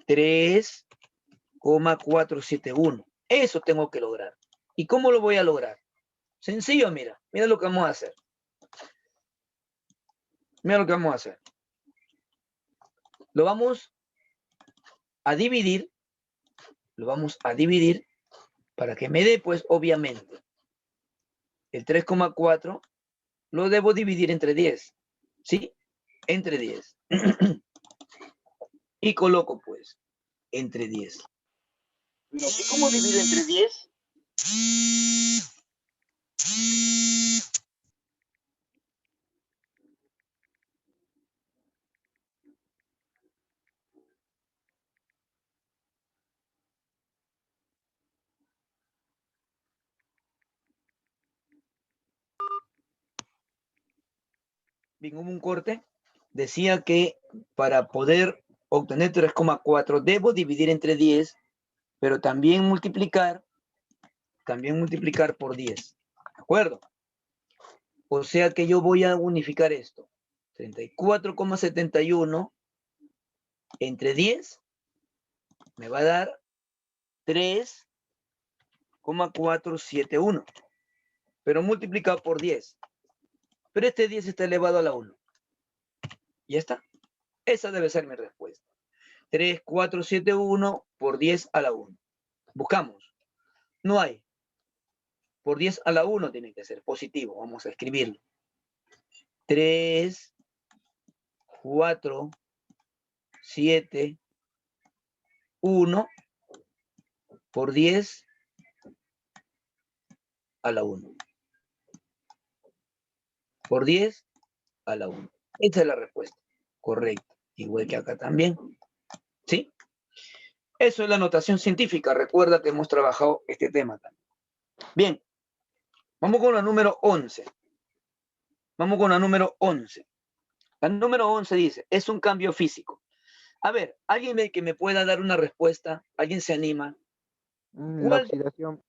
3,471. Eso tengo que lograr. ¿Y cómo lo voy a lograr? Sencillo, mira. Mira lo que vamos a hacer. Mira lo que vamos a hacer. Lo vamos a dividir. Lo vamos a dividir para que me dé, pues, obviamente, el 3,4 lo debo dividir entre 10. ¿Sí? Entre 10. Y coloco, pues, entre 10. Pero ¿y cómo divido entre 10? Bien, hubo un corte. Decía que para poder obtener 3,4 debo dividir entre 10, pero también multiplicar por 10. ¿De acuerdo? O sea que yo voy a unificar esto. 34,71 entre 10 me va a dar 3,471. Pero multiplicado por 10. Pero este 10 está elevado a la 1. ¿Ya está? Esa debe ser mi respuesta. 3,471 por 10 a la 1. Buscamos. No hay. Por 10 a la 1 tiene que ser positivo. Vamos a escribirlo. 3, 4, 7, 1 por 10 a la 1. Por 10 a la 1. Esta es la respuesta. Correcto. Igual que acá también. ¿Sí? Eso es la notación científica. Recuerda que hemos trabajado este tema también. Bien. Vamos con la número 11. Vamos con la número 11. La número 11 dice, es un cambio físico. A ver, ¿alguien que me pueda dar una respuesta? ¿Alguien se anima? La oxidación.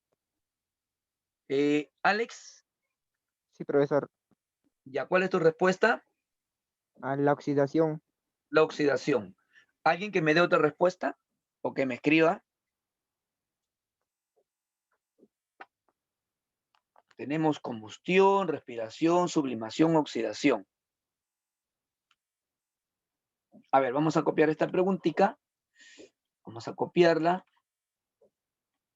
Alex, Sí, profesor. ¿ya cuál es tu respuesta? La oxidación. La oxidación. ¿Alguien que me dé otra respuesta? O que me escriba. Tenemos combustión, respiración, sublimación, oxidación. A ver, vamos a copiar esta preguntita. Vamos a copiarla.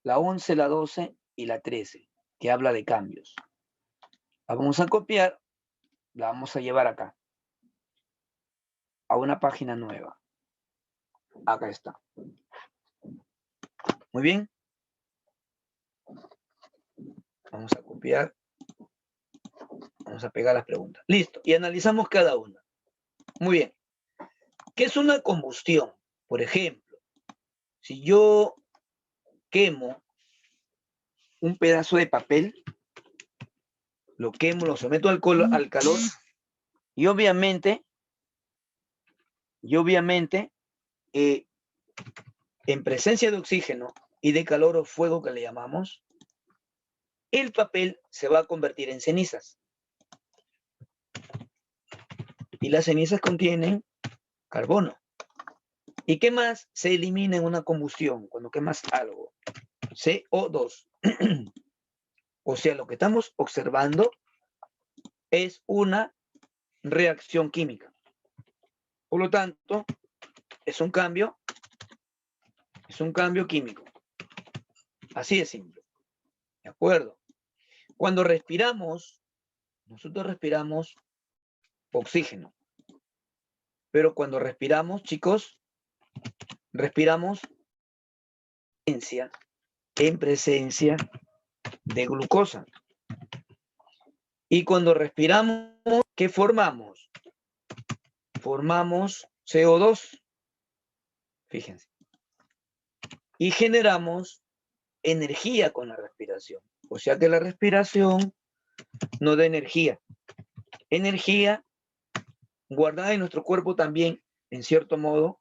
La 11, la 12 y la 13, que habla de cambios. La vamos a copiar, la vamos a llevar acá, a una página nueva. Acá está. Muy bien. Vamos a copiar. Vamos a pegar las preguntas. Listo. Y analizamos cada una. Muy bien. ¿Qué es una combustión? Por ejemplo, si yo quemo un pedazo de papel, lo quemo, lo someto al calor y obviamente, en presencia de oxígeno y de calor o fuego que le llamamos, el papel se va a convertir en cenizas. Y las cenizas contienen carbono. ¿Y qué más se elimina en una combustión cuando quemas algo? CO2. O sea, lo que estamos observando es una reacción química. Por lo tanto, es un cambio químico. Así de simple. ¿De acuerdo? Cuando respiramos, nosotros respiramos oxígeno. Pero cuando respiramos, chicos, respiramos en presencia de glucosa. Y cuando respiramos, ¿qué formamos? Formamos CO2. Fíjense. Y generamos energía con la respiración. O sea que la respiración nos da energía. Energía guardada en nuestro cuerpo también, en cierto modo,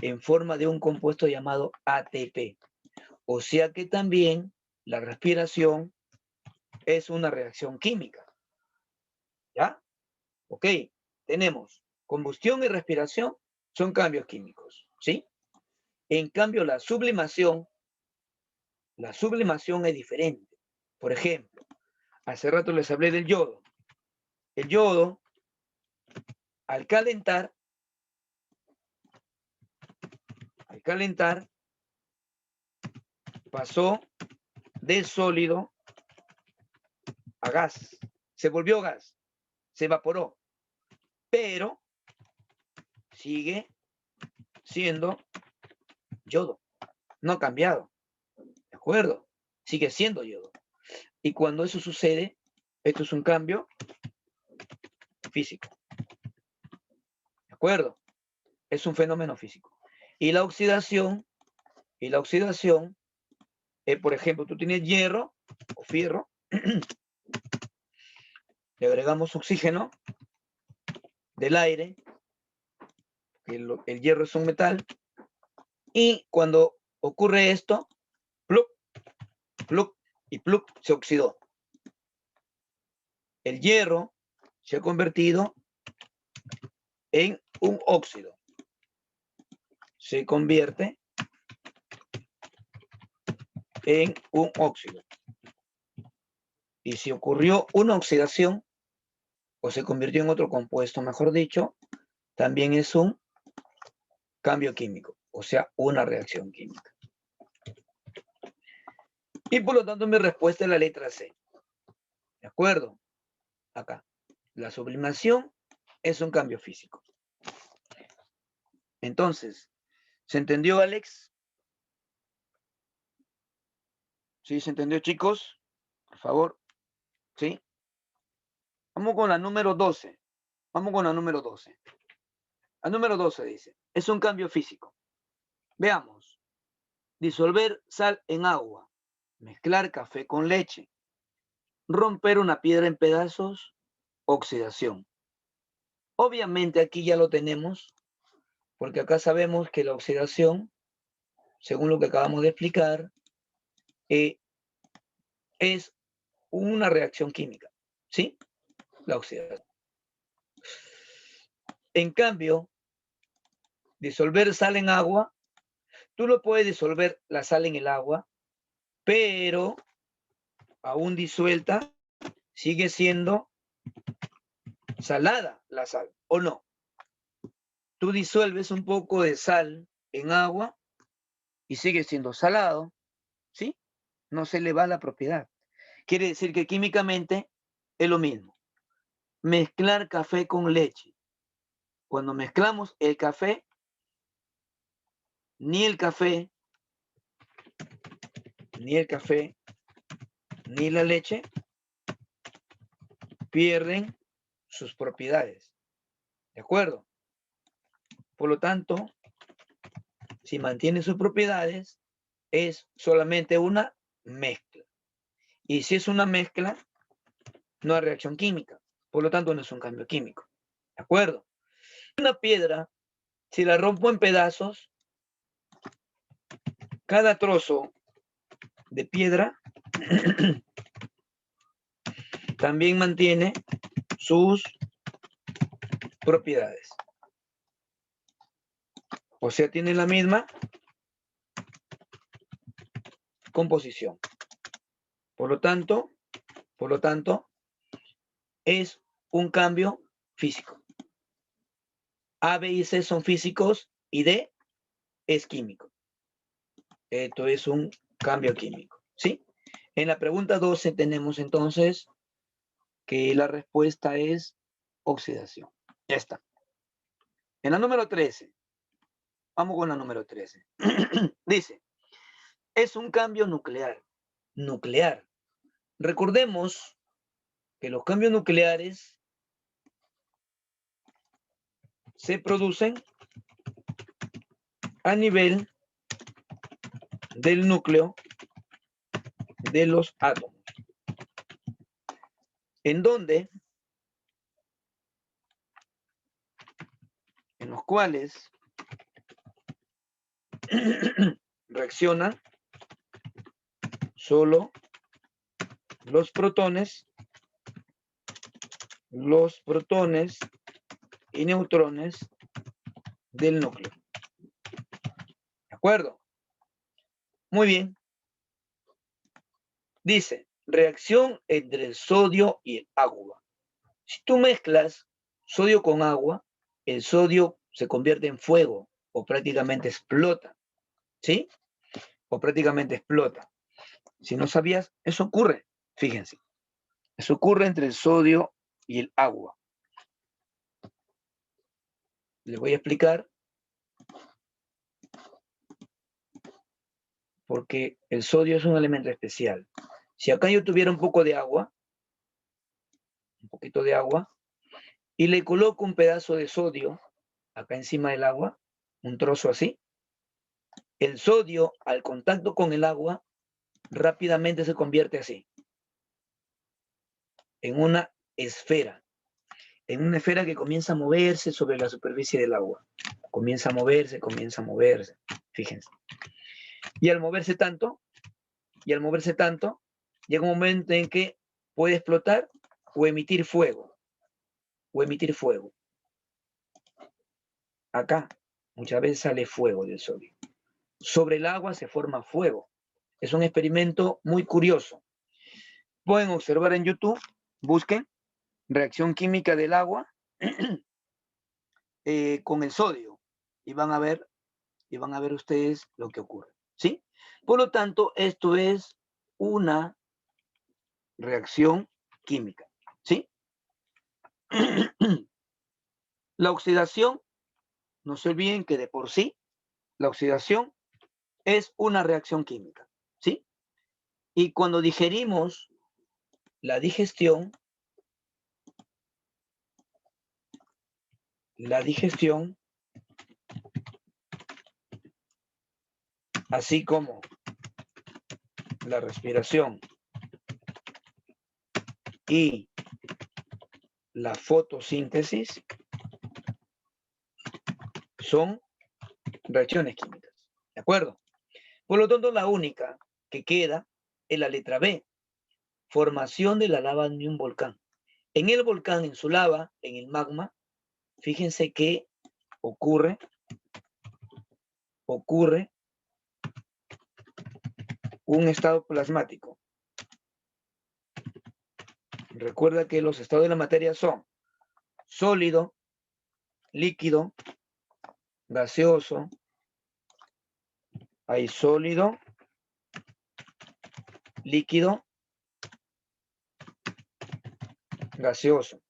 en forma de un compuesto llamado ATP. O sea que también la respiración es una reacción química. ¿Ya? Ok, tenemos combustión y respiración, son cambios químicos, ¿sí? En cambio, la sublimación es diferente. Por ejemplo, hace rato les hablé del yodo. El yodo, al calentar, pasó de sólido a gas. Se volvió gas, se evaporó, pero sigue siendo yodo, no ha cambiado, ¿de acuerdo? Sigue siendo yodo. Y cuando eso sucede, esto es un cambio físico, ¿de acuerdo? Es un fenómeno físico. Y la oxidación, por ejemplo, tú tienes hierro o fierro, le agregamos oxígeno del aire, el hierro es un metal, y cuando ocurre esto, pluc, pluc y pluc, se oxidó. El hierro se ha convertido en un óxido. Se convierte en un óxido. Y si ocurrió una oxidación, o se convirtió en otro compuesto, mejor dicho, también es un cambio químico, o sea, una reacción química. Y por lo tanto mi respuesta es la letra C. ¿De acuerdo? Acá. La sublimación es un cambio físico. Entonces, ¿se entendió, Alex? ¿Sí se entendió, chicos? Por favor. ¿Sí? Vamos con la número 12. Vamos con la número 12. La número 12 dice, es un cambio físico. Veamos. Disolver sal en agua. Mezclar café con leche. Romper una piedra en pedazos. Oxidación. Obviamente aquí ya lo tenemos, porque acá sabemos que la oxidación, según lo que acabamos de explicar, es una reacción química, ¿sí? La oxidación. En cambio, disolver sal en agua, tú lo puedes disolver la sal en el agua, pero aún disuelta, sigue siendo salada la sal, ¿o no? Tú disuelves un poco de sal en agua y sigue siendo salado, ¿sí? No se le va la propiedad. Quiere decir que químicamente es lo mismo. Mezclar café con leche. Cuando mezclamos el café, ni el café, ni la leche pierden sus propiedades. ¿De acuerdo? Por lo tanto, si mantiene sus propiedades, es solamente una mezcla. Y si es una mezcla, no hay reacción química. Por lo tanto, no es un cambio químico. ¿De acuerdo? Una piedra, si la rompo en pedazos, cada trozo de piedra también mantiene sus propiedades. O sea, tiene la misma composición. Por lo tanto, es un cambio físico. A, B y C son físicos y D es químico. Esto es un cambio químico, ¿sí? En la pregunta 12 tenemos entonces que la respuesta es oxidación. Ya está. En la número 13, vamos con la número 13. Dice, es un cambio nuclear. Nuclear. Recordemos que los cambios nucleares se producen a nivel del núcleo de los átomos. En donde, en los cuales reaccionan solo los protones y neutrones del núcleo. ¿De acuerdo? Muy bien. Dice, reacción entre el sodio y el agua. Si tú mezclas sodio con agua, el sodio se convierte en fuego o prácticamente explota. ¿Sí? O prácticamente explota. Si no sabías, eso ocurre. Fíjense. Eso ocurre entre el sodio y el agua. Les voy a explicar porque el sodio es un elemento especial. Si acá yo tuviera un poco de agua, un poquito de agua, y le coloco un pedazo de sodio acá encima del agua, un trozo así, el sodio al contacto con el agua rápidamente se convierte así, en una esfera que comienza a moverse sobre la superficie del agua. Comienza a moverse, fíjense. Y al moverse tanto, llega un momento en que puede explotar o emitir fuego. Acá muchas veces sale fuego del sodio. Sobre el agua se forma fuego. Es un experimento muy curioso. Pueden observar en YouTube, busquen reacción química del agua con el sodio y van a ver ustedes lo que ocurre, ¿sí? Por lo tanto, esto es una reacción química, ¿sí? La oxidación, no se olviden que de por sí, la oxidación es una reacción química, ¿sí? Y cuando digerimos, la digestión, así como la respiración y la fotosíntesis, son reacciones químicas, ¿de acuerdo? Por lo tanto, la única que queda es la letra B, formación de la lava de un volcán. En el volcán, en su lava, en el magma, fíjense que ocurre un estado plasmático. Recuerda que los estados de la materia son sólido, líquido, gaseoso, hay sólido, líquido, gaseoso.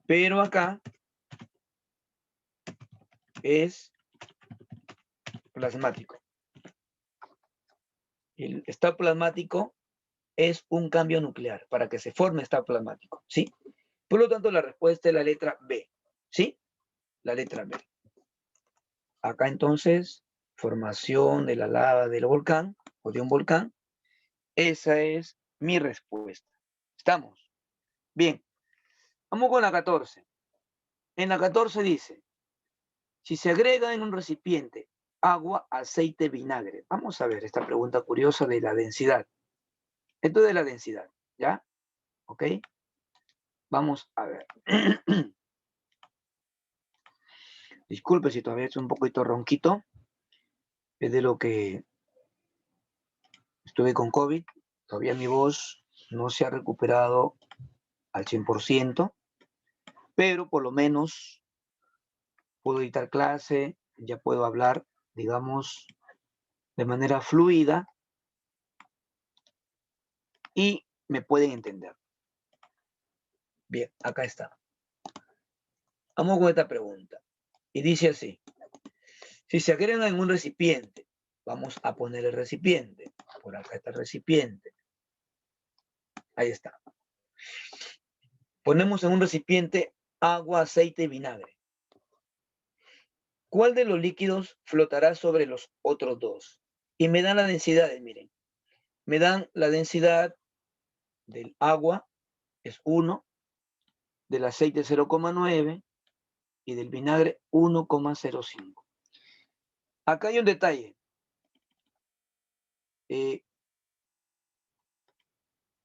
Pero acá es plasmático. El estado plasmático es un cambio nuclear para que se forme estado plasmático, ¿sí? Por lo tanto, la respuesta es la letra B, ¿sí? La letra B. Acá entonces, formación de la lava del volcán o de un volcán. Esa es mi respuesta. ¿Estamos? Bien. Vamos con la 14. En la 14 dice, si se agrega en un recipiente agua, aceite, vinagre. Vamos a ver esta pregunta curiosa de la densidad. Esto de la densidad, ¿ya? ¿Ok? Vamos a ver. Disculpe si todavía es un poquito ronquito. Es de lo que estuve con COVID. Todavía mi voz no se ha recuperado al 100%, pero por lo menos puedo dictar clase, ya puedo hablar, digamos, de manera fluida y me pueden entender. Bien, acá está. Vamos con esta pregunta. Y dice así. Si se agrega en un recipiente, vamos a poner el recipiente. Por acá está el recipiente. Ahí está. Ponemos en un recipiente agua, aceite y vinagre. ¿Cuál de los líquidos flotará sobre los otros dos? Y me dan las densidades, miren. me dan la densidad del agua, es 1, del aceite 0,9 y del vinagre 1,05. Acá hay un detalle.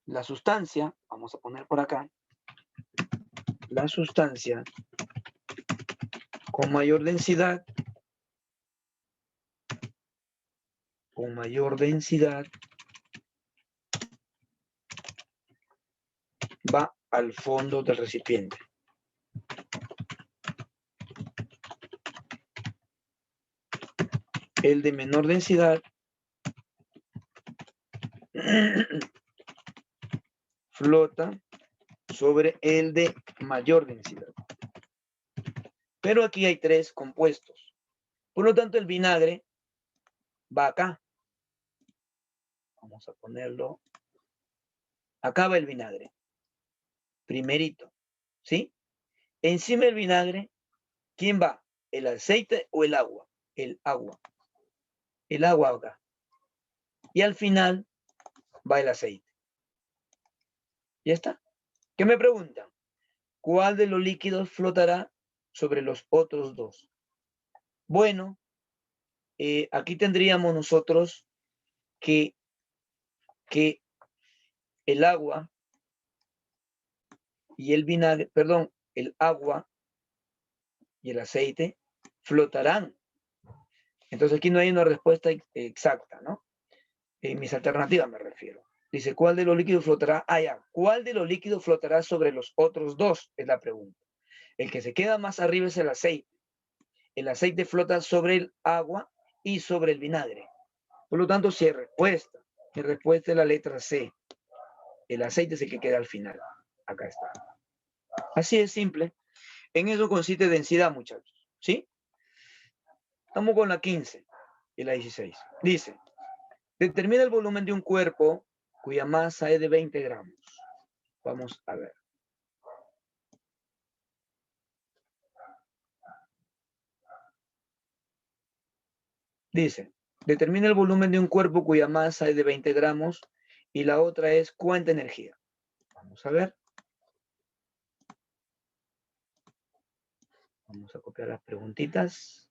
La sustancia, vamos a poner por acá, la sustancia con mayor densidad va al fondo del recipiente. El de menor densidad flota sobre el de mayor densidad. Pero aquí hay 3 compuestos. Por lo tanto, el vinagre va acá. Vamos a ponerlo. Acá va el vinagre. Primerito. ¿Sí? Encima del vinagre, ¿quién va? ¿El aceite o el agua? El agua. El agua acá. Y al final va el aceite. ¿Ya está? ¿Qué me preguntan? ¿Cuál de los líquidos flotará sobre los otros 2? Bueno, aquí tendríamos nosotros que el agua y el vinagre, perdón, el agua y el aceite flotarán. Entonces aquí no hay una respuesta exacta, ¿no? En mis alternativas me refiero. Dice, ¿cuál de los líquidos flotará? Ah, ya. ¿Cuál de los líquidos flotará sobre los otros 2? Es la pregunta. El que se queda más arriba es el aceite. El aceite flota sobre el agua y sobre el vinagre. Por lo tanto, si hay respuesta, mi respuesta es la letra C. El aceite es el que queda al final. Acá está. Así es simple. En eso consiste densidad, muchachos. ¿Sí? Estamos con la 15 y la 16. Dice, determina el volumen de un cuerpo cuya masa es de 20 gramos. Vamos a ver. Dice, determina el volumen de un cuerpo cuya masa es de 20 gramos y la otra es cuánta energía. Vamos a ver. Vamos a copiar las preguntitas.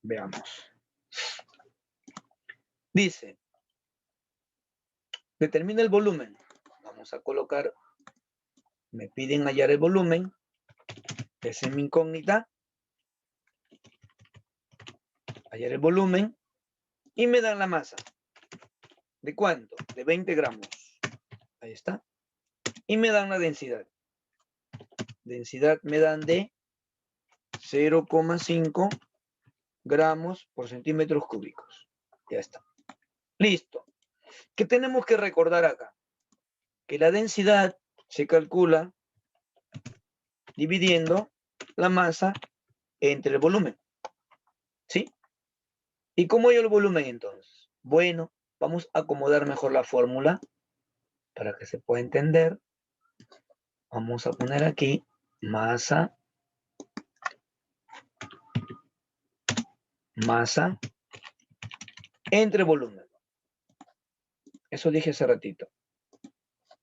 Veamos. Dice, determina el volumen. Vamos a colocar, me piden hallar el volumen. Esa es mi incógnita. Hallar el volumen. Y me dan la masa. ¿De cuánto? De 20 gramos. Ahí está. Y me dan la densidad. Densidad me dan de 0,5 gramos por centímetros cúbicos. Ya está. Listo. ¿Qué tenemos que recordar acá? Que la densidad se calcula dividiendo la masa entre el volumen. ¿Sí? ¿Y cómo hay el volumen entonces? Bueno, vamos a acomodar mejor la fórmula para que se pueda entender. Vamos a poner aquí masa entre volumen. Eso dije hace ratito.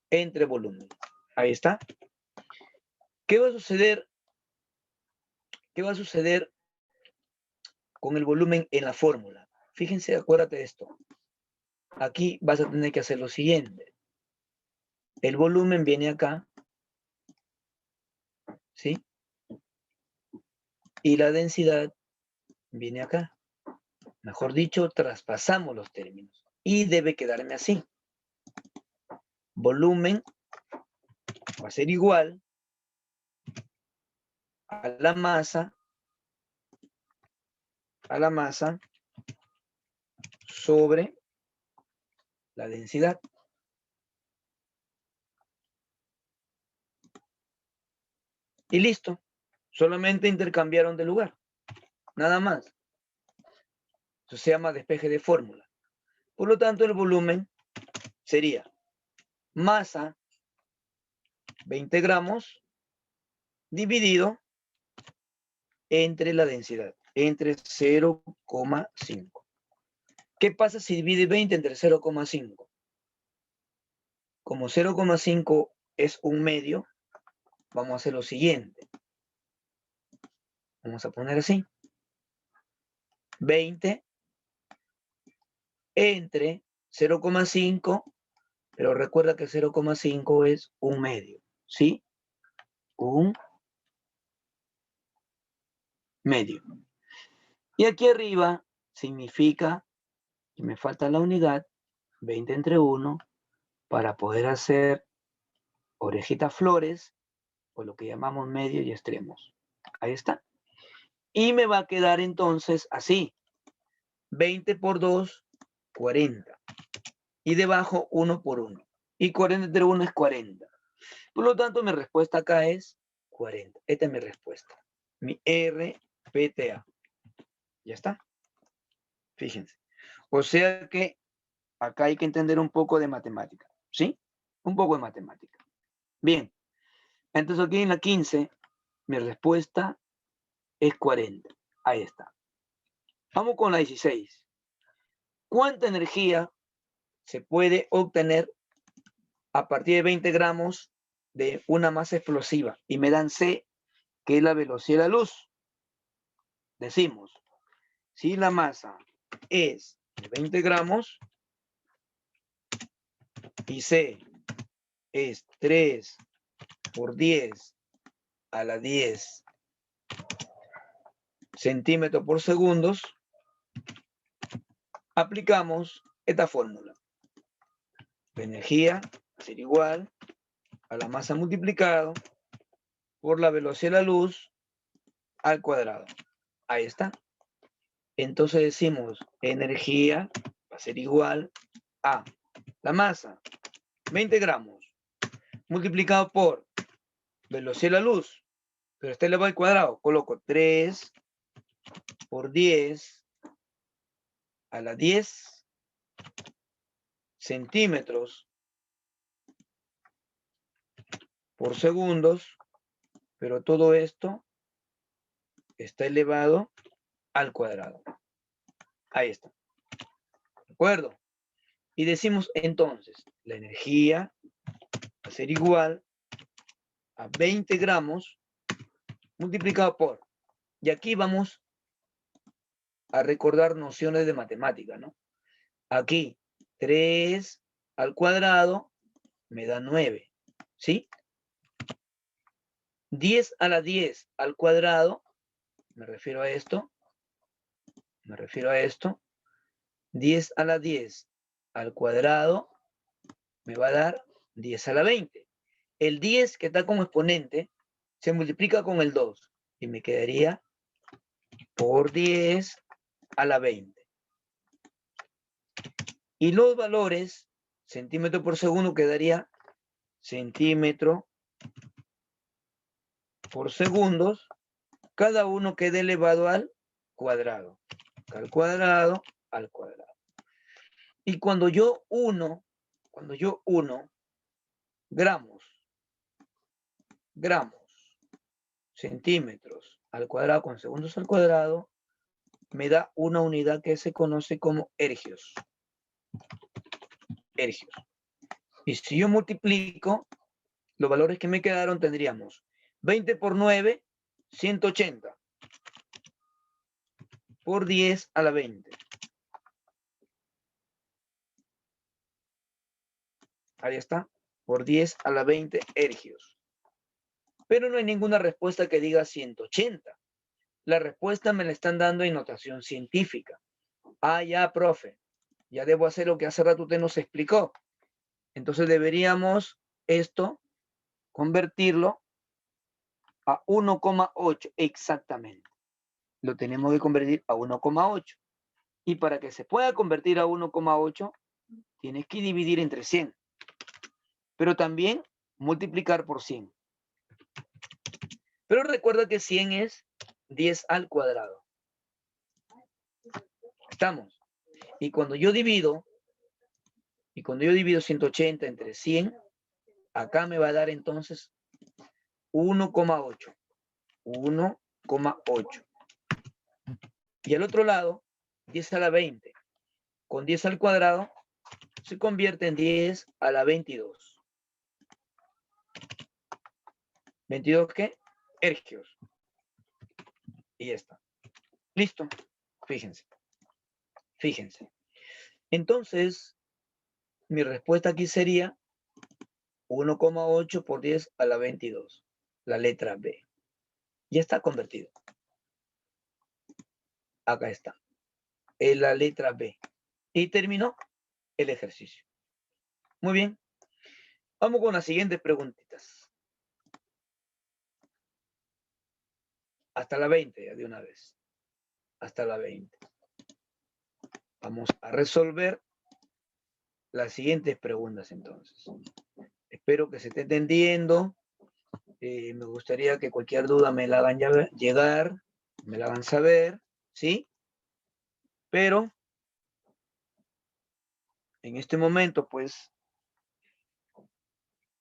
Entre volumen. Ahí está. ¿Qué va a suceder? ¿Qué va a suceder con el volumen en la fórmula? Fíjense, acuérdate de esto. Aquí vas a tener que hacer lo siguiente. El volumen viene acá. ¿Sí? Y la densidad viene acá. Mejor dicho, traspasamos los términos. Y debe quedarme así. Volumen va a ser igual a la masa sobre la densidad. Y listo. Solamente intercambiaron de lugar. Nada más. Eso se llama despeje de fórmula. Por lo tanto, el volumen sería masa 20 gramos dividido entre la densidad, entre 0,5. ¿Qué pasa si divide 20 entre 0,5? Como 0,5 es un medio, vamos a hacer lo siguiente. Vamos a poner así. 20 entre 0,5, pero recuerda que 0,5 es un medio, ¿sí? Un medio. Y aquí arriba significa que me falta la unidad, 20 entre 1, para poder hacer orejitas flores, o lo que llamamos medio y extremos. Ahí está. Y me va a quedar entonces así. 20 por 2, 40. Y debajo 1 por 1. Y 40 entre 1 es 40. Por lo tanto, mi respuesta acá es 40. Esta es mi respuesta. Mi RPTA. Ya está. Fíjense. O sea que acá hay que entender un poco de matemática. ¿Sí? Un poco de matemática. Bien. Entonces aquí en la 15, mi respuesta es 40. Ahí está. Vamos con la 16. ¿Cuánta energía se puede obtener a partir de 20 gramos de una masa explosiva? Y me dan C, que es la velocidad de la luz. Decimos, si la masa es de 20 gramos y C es 3 por 10 a la 10 centímetros por segundos, aplicamos esta fórmula. La energía va a ser igual a la masa multiplicado por la velocidad de la luz al cuadrado. Ahí está. Entonces decimos, energía va a ser igual a la masa, 20 gramos, multiplicado por velocidad de la luz, pero está elevado al cuadrado. Coloco 3 por 10 a la 10 centímetros por segundos, pero todo esto está elevado al cuadrado. Ahí está. ¿De acuerdo? Y decimos entonces, la energía va a ser igual a 20 gramos multiplicado por, y aquí vamos a recordar nociones de matemática, ¿no? Aquí, 3 al cuadrado me da 9, ¿sí? 10 a la 10 al cuadrado, me refiero a esto, 10 a la 10 al cuadrado me va a dar 10 a la 20. El 10 que está como exponente se multiplica con el 2 y me quedaría por 10 a la 20. Y los valores, centímetro por segundo, quedaría centímetro por segundos, cada uno queda elevado al cuadrado. Al cuadrado, al cuadrado. Y cuando yo uno gramos, centímetros al cuadrado con segundos al cuadrado, me da una unidad que se conoce como ergios. Ergios. Y si yo multiplico, los valores que me quedaron tendríamos 20 por 9, 180. Por 10 a la 20. Ahí está. Por 10 a la 20 ergios. Pero no hay ninguna respuesta que diga 180. La respuesta me la están dando en notación científica. Ah, ya, profe. Ya debo hacer lo que hace rato usted nos explicó. Entonces deberíamos esto convertirlo a 1,8 exactamente. Lo tenemos que convertir a 1,8. Y para que se pueda convertir a 1,8, tienes que dividir entre 100. Pero también multiplicar por 100. Pero recuerda que 100 es 10 al cuadrado. ¿Estamos? Y cuando yo divido 180 entre 100, acá me va a dar entonces 1,8. 1,8. Y al otro lado, 10 a la 20. con 10 al cuadrado se convierte en 10 a la 22. ¿22 qué? Ergios. Y ya está. Listo. Fíjense. Fíjense. Entonces, mi respuesta aquí sería 1,8 por 10 a la 22. La letra B. Ya está convertido. Acá está. Es la letra B. Y terminó el ejercicio. Muy bien. Vamos con las siguientes preguntitas. Hasta la 20, ya de una vez. Hasta la 20. Vamos a resolver las siguientes preguntas entonces. Espero que se esté entendiendo. Me gustaría que cualquier duda me la hagan llegar, me la hagan saber, ¿sí? Pero en este momento, pues,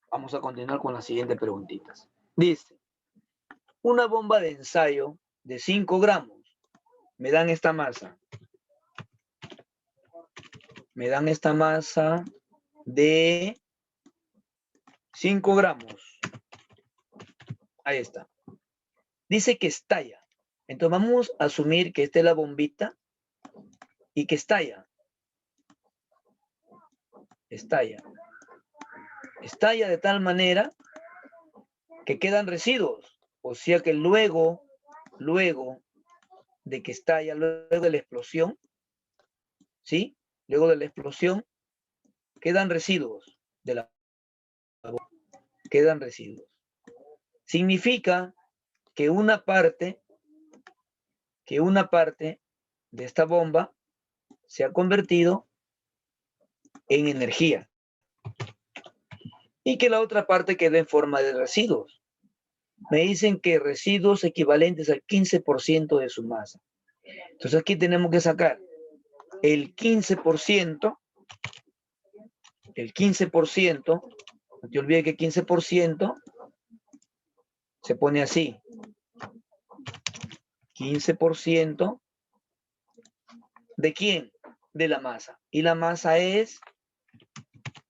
vamos a continuar con las siguientes preguntitas. Dice, una bomba de ensayo de 5 gramos. Me dan esta masa. Me dan esta masa de 5 gramos. Ahí está. Dice que estalla. Entonces vamos a asumir que esta es la bombita y que estalla. Estalla. Estalla de tal manera que quedan residuos. O sea que luego de que estalla, luego de la explosión, ¿sí? Luego de la explosión, quedan residuos de la bomba. Quedan residuos. Significa que una parte de esta bomba se ha convertido en energía y que la otra parte queda en forma de residuos. Me dicen que residuos equivalentes al 15% de su masa. Entonces aquí tenemos que sacar el 15%, no te olvides que 15% se pone así, 15% ¿de quién? De la masa. Y la masa es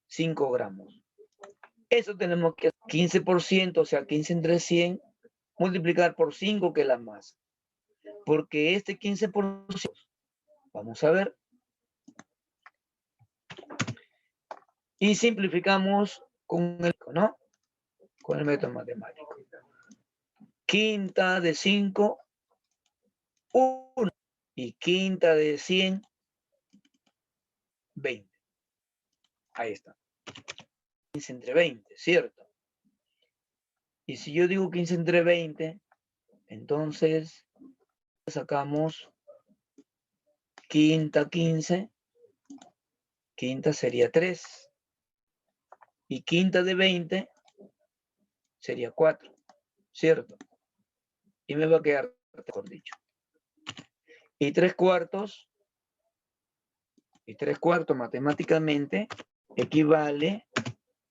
5 gramos. Eso tenemos que 15%, o sea, 15 entre 100, multiplicar por 5, que es la masa. Porque este 15%, vamos a ver, y simplificamos con el, ¿no? Con el método matemático. Quinta de 5, 1. Y quinta de 100, 20. Ahí está. 15 entre 20, ¿cierto? Y si yo digo 15 entre 20, entonces sacamos quinta 15, quinta sería 3. Y quinta de 20 sería 4, ¿cierto? Y me va a quedar, mejor dicho. Y 3/4 matemáticamente equivale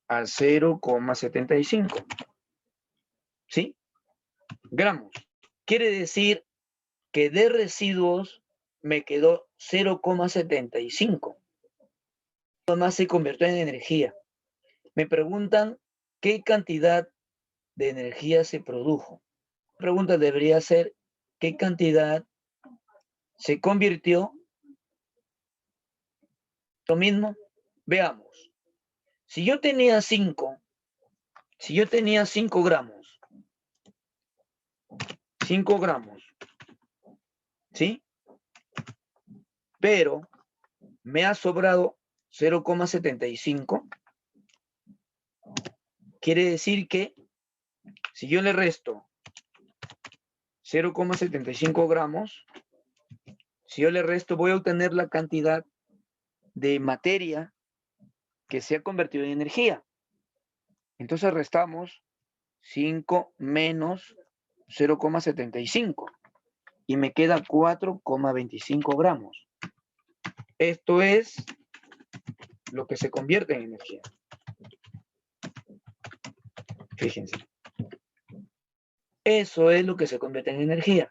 a 0,75. ¿Sí? Gramos. Quiere decir que de residuos me quedó 0,75. Todo más se convirtió en energía. Me preguntan qué cantidad de energía se produjo. La pregunta debería ser qué cantidad se convirtió. Lo mismo, veamos. Si yo tenía 5 gramos, 5 gramos, ¿sí? Pero me ha sobrado 0,75. Quiere decir que si yo le resto 0,75 gramos, si yo le resto, voy a obtener la cantidad de materia que se ha convertido en energía. Entonces restamos 5 menos 0,75 y me queda 4,25 gramos. Esto es lo que se convierte en energía. Fíjense. Eso es lo que se convierte en energía.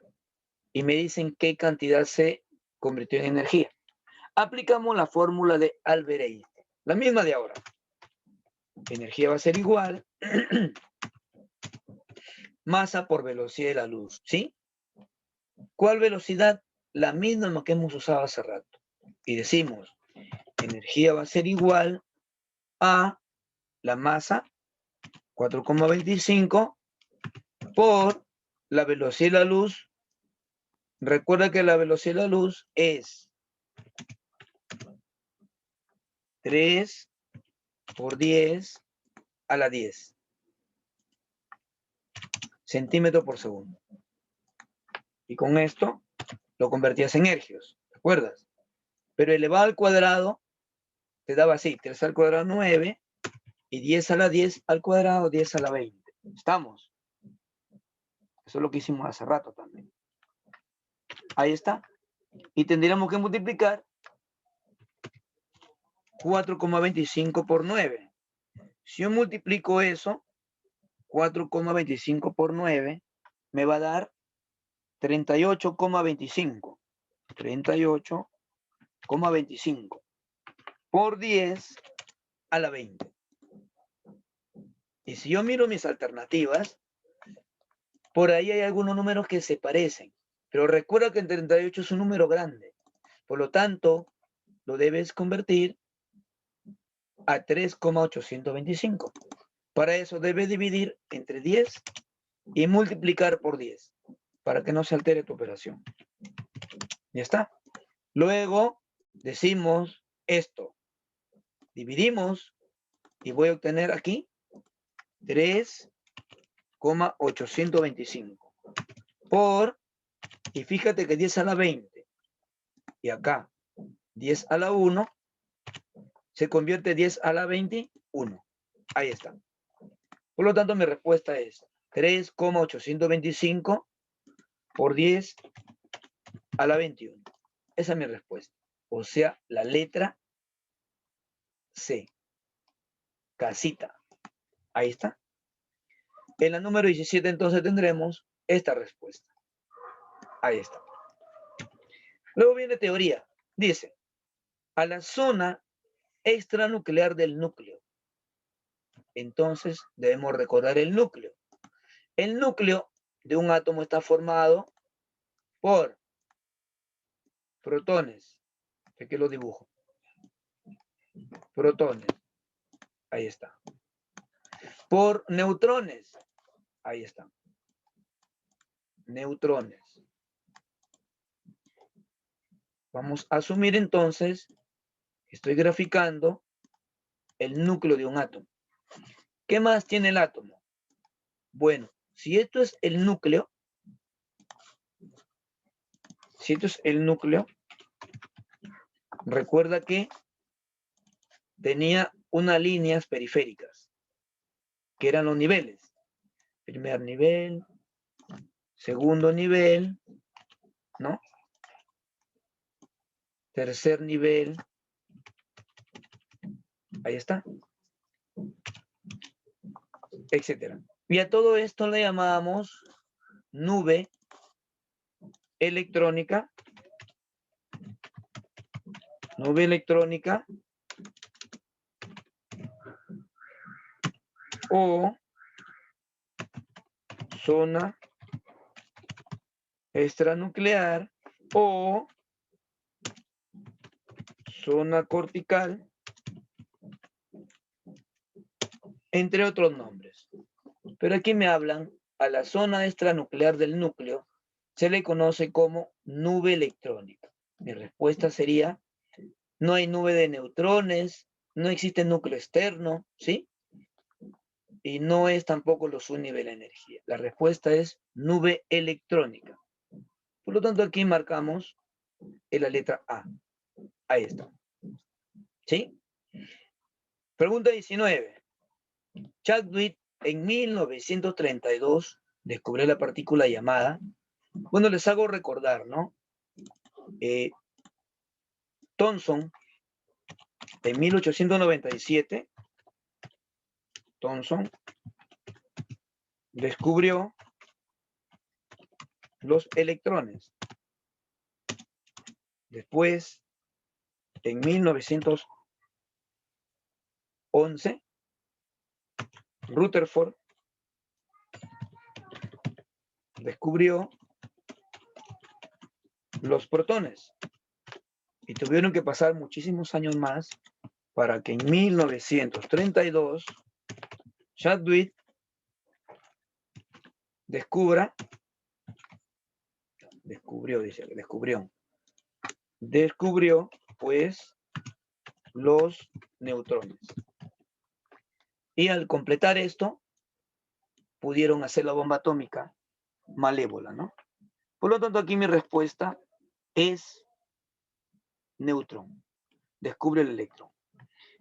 Y me dicen qué cantidad se convirtió en energía. Aplicamos la fórmula de Albert Einstein, la misma de ahora. Energía va a ser igual masa por velocidad de la luz, ¿sí? ¿Cuál velocidad? La misma que hemos usado hace rato. Y decimos, energía va a ser igual a la masa, 4,25, por la velocidad de la luz. Recuerda que la velocidad de la luz es 3 por 10 a la 10 centímetros por segundo. Y con esto lo convertías en hercios, ¿te acuerdas? Pero elevado al cuadrado te daba así, 3 al cuadrado 9 y 10 a la 10 al cuadrado 10 a la 20. ¿Estamos? Eso es lo que hicimos hace rato también. Ahí está. Y tendríamos que multiplicar 4,25 por 9. Si yo multiplico eso, 4,25 por 9, me va a dar 38,25. 38,25 por 10 a la 20. Y si yo miro mis alternativas, por ahí hay algunos números que se parecen. Pero recuerda que el 38 es un número grande. Por lo tanto, lo debes convertir a 3,825. Para eso debes dividir entre 10 y multiplicar por 10 para que no se altere tu operación. Ya está. Luego decimos esto. Dividimos y voy a obtener aquí 3,825 por, y fíjate que 10 a la 20 y acá 10 a la 1 se convierte 10 a la 21. Ahí está. Por lo tanto, mi respuesta es 3,825 por 10 a la 21. Esa es mi respuesta. O sea, la letra C. Casita. Ahí está. En la número 17 entonces tendremos esta respuesta. Ahí está. Luego viene teoría. Dice, a la zona extranuclear del núcleo. Entonces debemos recordar el núcleo. El núcleo de un átomo está formado por protones. Aquí lo dibujo. Protones. Ahí está. Por neutrones. Ahí está. Neutrones. Vamos a asumir entonces que estoy graficando el núcleo de un átomo. ¿Qué más tiene el átomo? Bueno, si esto es el núcleo, recuerda que tenía unas líneas periféricas, que eran los niveles. Primer nivel, segundo nivel, ¿no? Tercer nivel. Ahí está. Etcétera. Y a todo esto le llamamos nube electrónica. Nube electrónica o zona extranuclear o zona cortical, entre otros nombres. Pero aquí me hablan a la zona extranuclear del núcleo, se le conoce como nube electrónica. Mi respuesta sería, no hay nube de neutrones, no existe núcleo externo, ¿sí? Y no es tampoco los nivel de energía. La respuesta es nube electrónica. Por lo tanto, aquí marcamos en la letra A. Ahí está. ¿Sí? Pregunta 19. Chadwick en 1932 descubrió la partícula llamada, bueno, les hago recordar, ¿no? Thomson, en 1897, Thomson descubrió los electrones. Después, en 1911, Rutherford descubrió los protones y tuvieron que pasar muchísimos años más para que en 1932 Chadwick descubrió pues los neutrones. Y al completar esto, pudieron hacer la bomba atómica malévola, ¿no? Por lo tanto, aquí mi respuesta es neutrón. Descubre el electrón.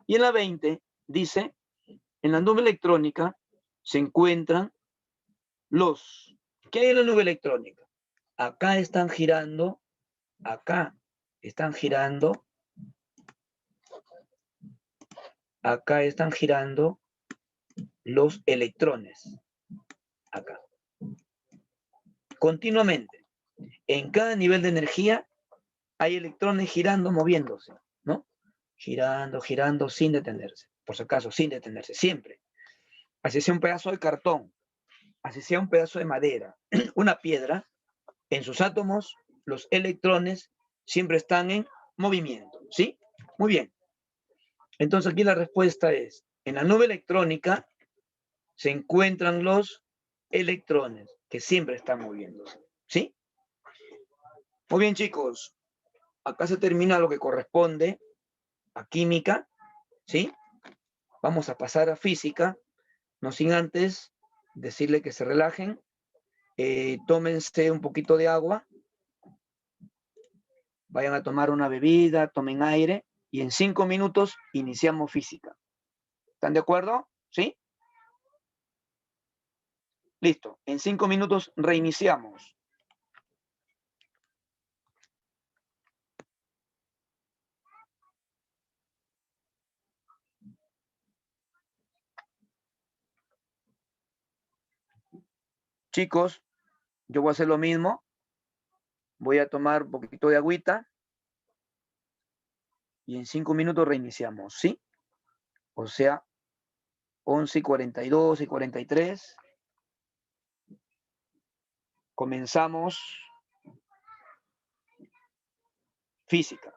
Y en la 20 dice, en la nube electrónica se encuentran los... ¿Qué hay en la nube electrónica? Acá están girando los electrones. Acá. Continuamente. En cada nivel de energía hay electrones girando, moviéndose, ¿no? Girando sin detenerse. Por si acaso, sin detenerse, siempre. Así sea un pedazo de cartón, así sea un pedazo de madera, una piedra, en sus átomos, los electrones siempre están en movimiento, ¿sí? Muy bien. Entonces aquí la respuesta es, en la nube electrónica se encuentran los electrones que siempre están moviéndose, ¿sí? Muy bien, chicos. Acá se termina lo que corresponde a química, ¿sí? Vamos a pasar a física, no sin antes decirle que se relajen, tómense un poquito de agua, vayan a tomar una bebida, tomen aire, y en 5 minutos iniciamos física. ¿Están de acuerdo? ¿Sí? Listo. En 5 minutos reiniciamos. Chicos, yo voy a hacer lo mismo. Voy a tomar un poquito de agüita. Y en 5 minutos reiniciamos, ¿sí? O sea, 11:42 y 43. Comenzamos física.